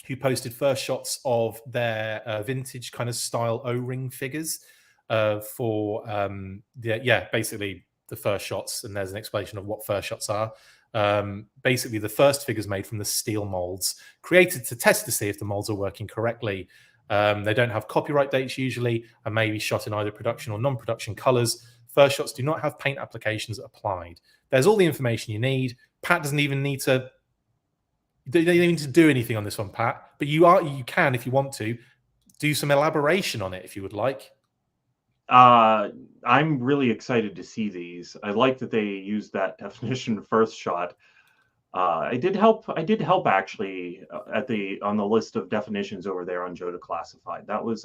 who posted first shots of their vintage kind of style O-ring figures for basically the first shots. And there's an explanation of what first shots are. Basically, the first figures made from the steel molds, created to test to see if the molds are working correctly. They don't have copyright dates usually, and may be shot in either production or non-production colors. First shots do not have paint applications applied. There's all the information you need. Pat doesn't even need to. They don't need to do anything on this one, Pat. But you can, if you want to, do some elaboration on it if you would like. I'm really excited to see these. I like that they used that definition first shot. I did help actually on the list of definitions over there on Joe Declassified. That was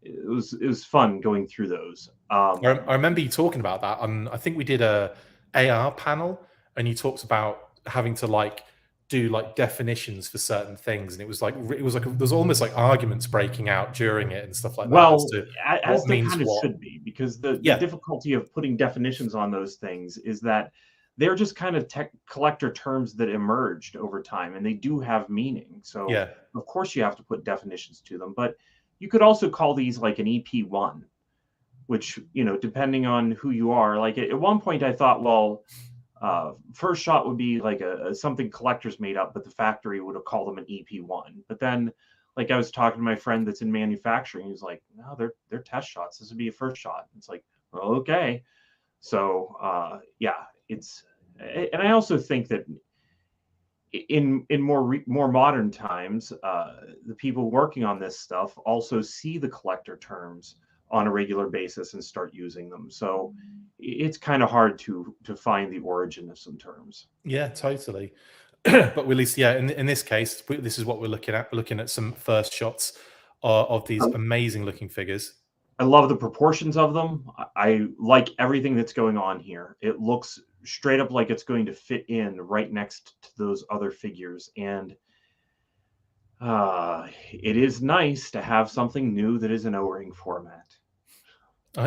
it was fun going through those. I remember you talking about that on, I think we did a AR panel, and you talked about having to like do like definitions for certain things, and it was like there's almost like arguments breaking out during it and stuff like that. Well, as there kind of should be, because the difficulty of putting definitions on those things is that they're just kind of collector terms that emerged over time, and they do have meaning. So of course you have to put definitions to them, but you could also call these like an EP1, which, you know, depending on who you are, like at one point I thought, well, first shot would be like something collectors made up, but the factory would have called them an EP1. But then, like, I was talking to my friend that's in manufacturing, he's like, no, they're test shots. This would be a first shot. It's like, well, okay. So yeah, it's, and I also think that in more modern times, the people working on this stuff also see the collector terms on a regular basis and start using them. So it's kind of hard to find the origin of some terms. Yeah, totally. But at least, yeah, in this case, this is what we're looking at. We're looking at some first shots of these amazing looking figures. I love the proportions of them. I like everything that's going on here. It looks straight up like it's going to fit in right next to those other figures. And it is nice to have something new that is an O-ring format.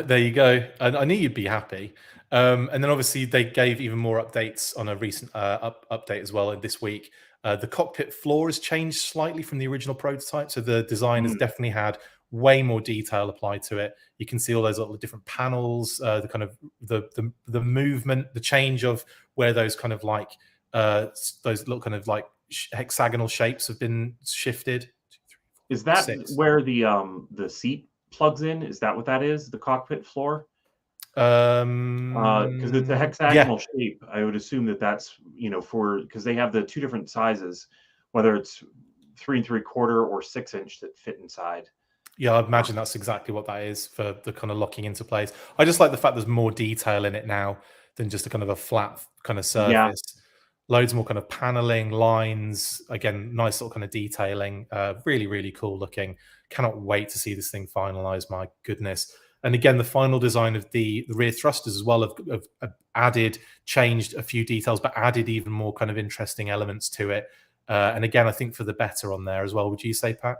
There you go. I knew you'd be happy. And then obviously they gave even more updates on a recent update as well this week. The cockpit floor has changed slightly from the original prototype. So the design has definitely had way more detail applied to it. You can see all those little different panels, the kind of the movement, the change of where those kind of like those little kind of like hexagonal shapes have been shifted. Is that where the seat plugs in? Is that what that is? The cockpit floor? Because it's a hexagonal shape. I would assume that that's, you know, because they have the two different sizes, whether it's 3 3/4 or 6 inch that fit inside. Yeah, I imagine that's exactly what that is for the kind of locking into place. I just like the fact there's more detail in it now than just a kind of a flat kind of surface. Yeah. Loads more kind of paneling, lines, again, nice little kind of detailing. Really, really cool looking. Cannot wait to see this thing finalized, my goodness. And again, the final design of the rear thrusters as well have changed a few details, but added even more kind of interesting elements to it. And again, I think for the better on there as well. Would you say, Pat?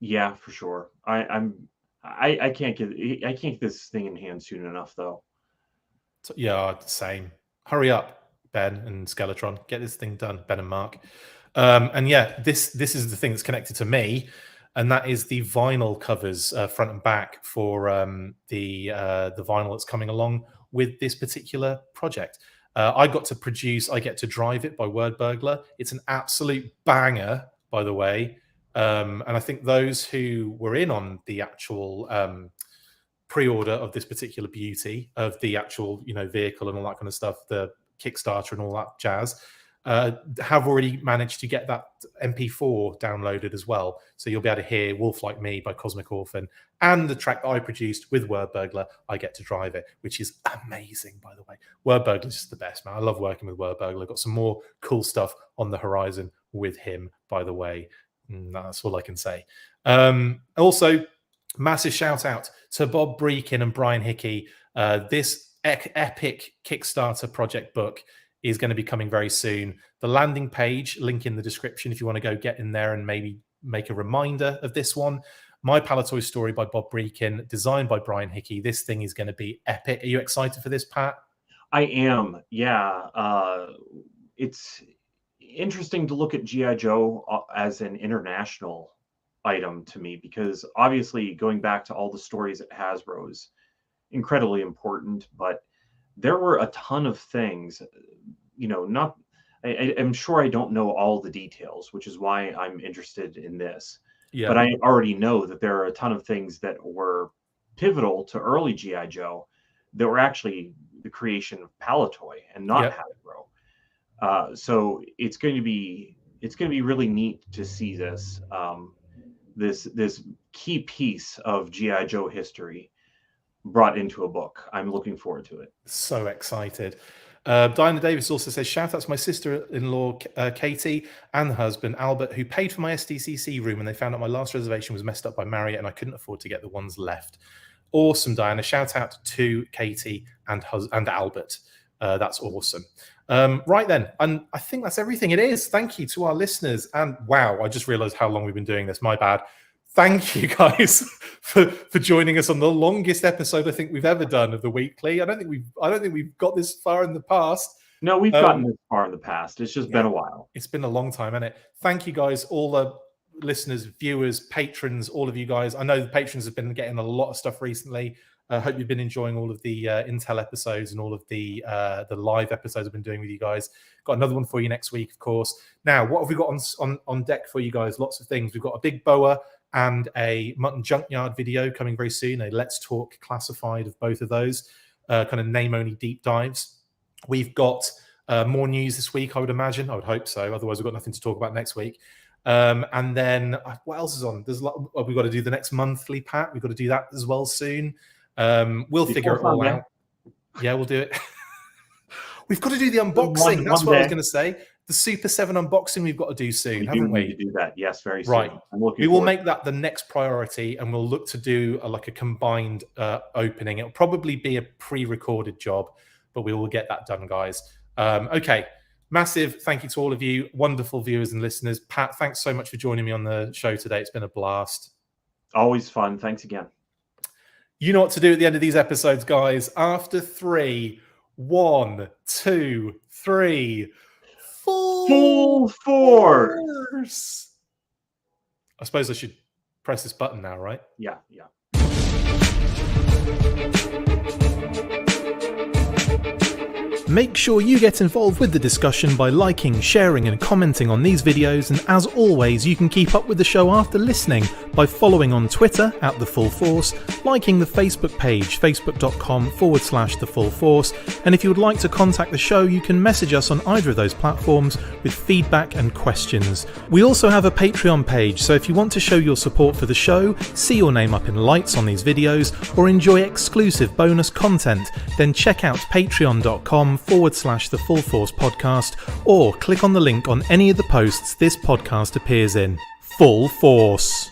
Yeah, for sure. I can't get this thing in hand soon enough, though. So, yeah, same. Hurry up, Ben and Skeletron. Get this thing done, Ben and Mark. And yeah, this is the thing that's connected to me, and that is the vinyl covers, front and back, for the vinyl that's coming along with this particular project. I get to drive it by Word Burglar. It's an absolute banger, by the way. And I think those who were in on the actual pre-order of this particular beauty, of the actual, you know, vehicle and all that kind of stuff, the Kickstarter and all that jazz, have already managed to get that MP4 downloaded as well. So you'll be able to hear Wolf Like Me by Cosmic Orphan, and the track that I produced with Word Burglar, I Get to Drive It, which is amazing, by the way. Word Burglar is just the best, man. I love working with Word Burglar. Got some more cool stuff on the horizon with him, by the way. That's all I can say. Also, massive shout out to Bob Brechin and Brian Hickey. This epic Kickstarter project book is going to be coming very soon. The landing page, link in the description if you want to go get in there and maybe make a reminder of this one. My Palitoy Story by Bob Brechin, designed by Brian Hickey. This thing is going to be epic. Are you excited for this, Pat? I am, yeah. It's interesting to look at G.I. Joe as an international item to me, because obviously going back to all the stories at Hasbro is incredibly important, but there were a ton of things, you know, I'm sure I don't know all the details, which is why I'm interested in this. Yeah. But I already know that there are a ton of things that were pivotal to early G.I. Joe that were actually the creation of Palitoy and not Hasbro. So it's going to be really neat to see this this key piece of G.I. Joe history brought into a book. I'm looking forward to it. So excited. Diana Davis also says, shout out to my sister-in-law, Katie, and her husband, Albert, who paid for my SDCC room when they found out my last reservation was messed up by Marriott and I couldn't afford to get the ones left. Awesome, Diana. Shout out to Katie and Albert. That's awesome. Right then, and I think that's everything it is. Thank you to our listeners. And wow, I just realized how long we've been doing this. My bad. Thank you guys for joining us on the longest episode I think we've ever done of the weekly. I don't think we've got this far in the past. No, we've gotten this far in the past. It's just been a while. It's been a long time, hasn't it? Thank you guys, all the listeners, viewers, patrons, all of you guys. I know the patrons have been getting a lot of stuff recently. I hope you've been enjoying all of the Intel episodes and all of the live episodes I've been doing with you guys. Got another one for you next week, of course. Now, what have we got on deck for you guys? Lots of things. We've got a big boa and a mutton junkyard video coming very soon. A Let's Talk classified of both of those, kind of name-only deep dives. We've got more news this week, I would imagine. I would hope so. Otherwise, we've got nothing to talk about next week. And then what else is on? We've got to do the next monthly, Pat. We've got to do that as well soon. We'll figure it all out. Yeah, we'll do it. We've got to do the unboxing. That's what I was going to say. The Super 7 unboxing we've got to do soon, haven't we? Need to do that. Yes, very soon. Right. We will make that the next priority, and we'll look to do a combined opening. It'll probably be a pre-recorded job, but we will get that done, guys. Okay. Massive thank you to all of you, wonderful viewers and listeners. Pat, thanks so much for joining me on the show today. It's been a blast. Always fun. Thanks again. You know what to do at the end of these episodes, guys. After 3, 1, 2, 3, full force. I suppose I should press this button now, right? Yeah. Make sure you get involved with the discussion by liking, sharing and commenting on these videos, and as always you can keep up with the show after listening by following on Twitter @TheFullForce, liking the Facebook page facebook.com/TheFullForce, and if you would like to contact the show you can message us on either of those platforms with feedback and questions. We also have a Patreon page, so if you want to show your support for the show, see your name up in lights on these videos, or enjoy exclusive bonus content, then check out patreon.com/TheFullForce podcast, or click on the link on any of the posts this podcast appears in. Full Force.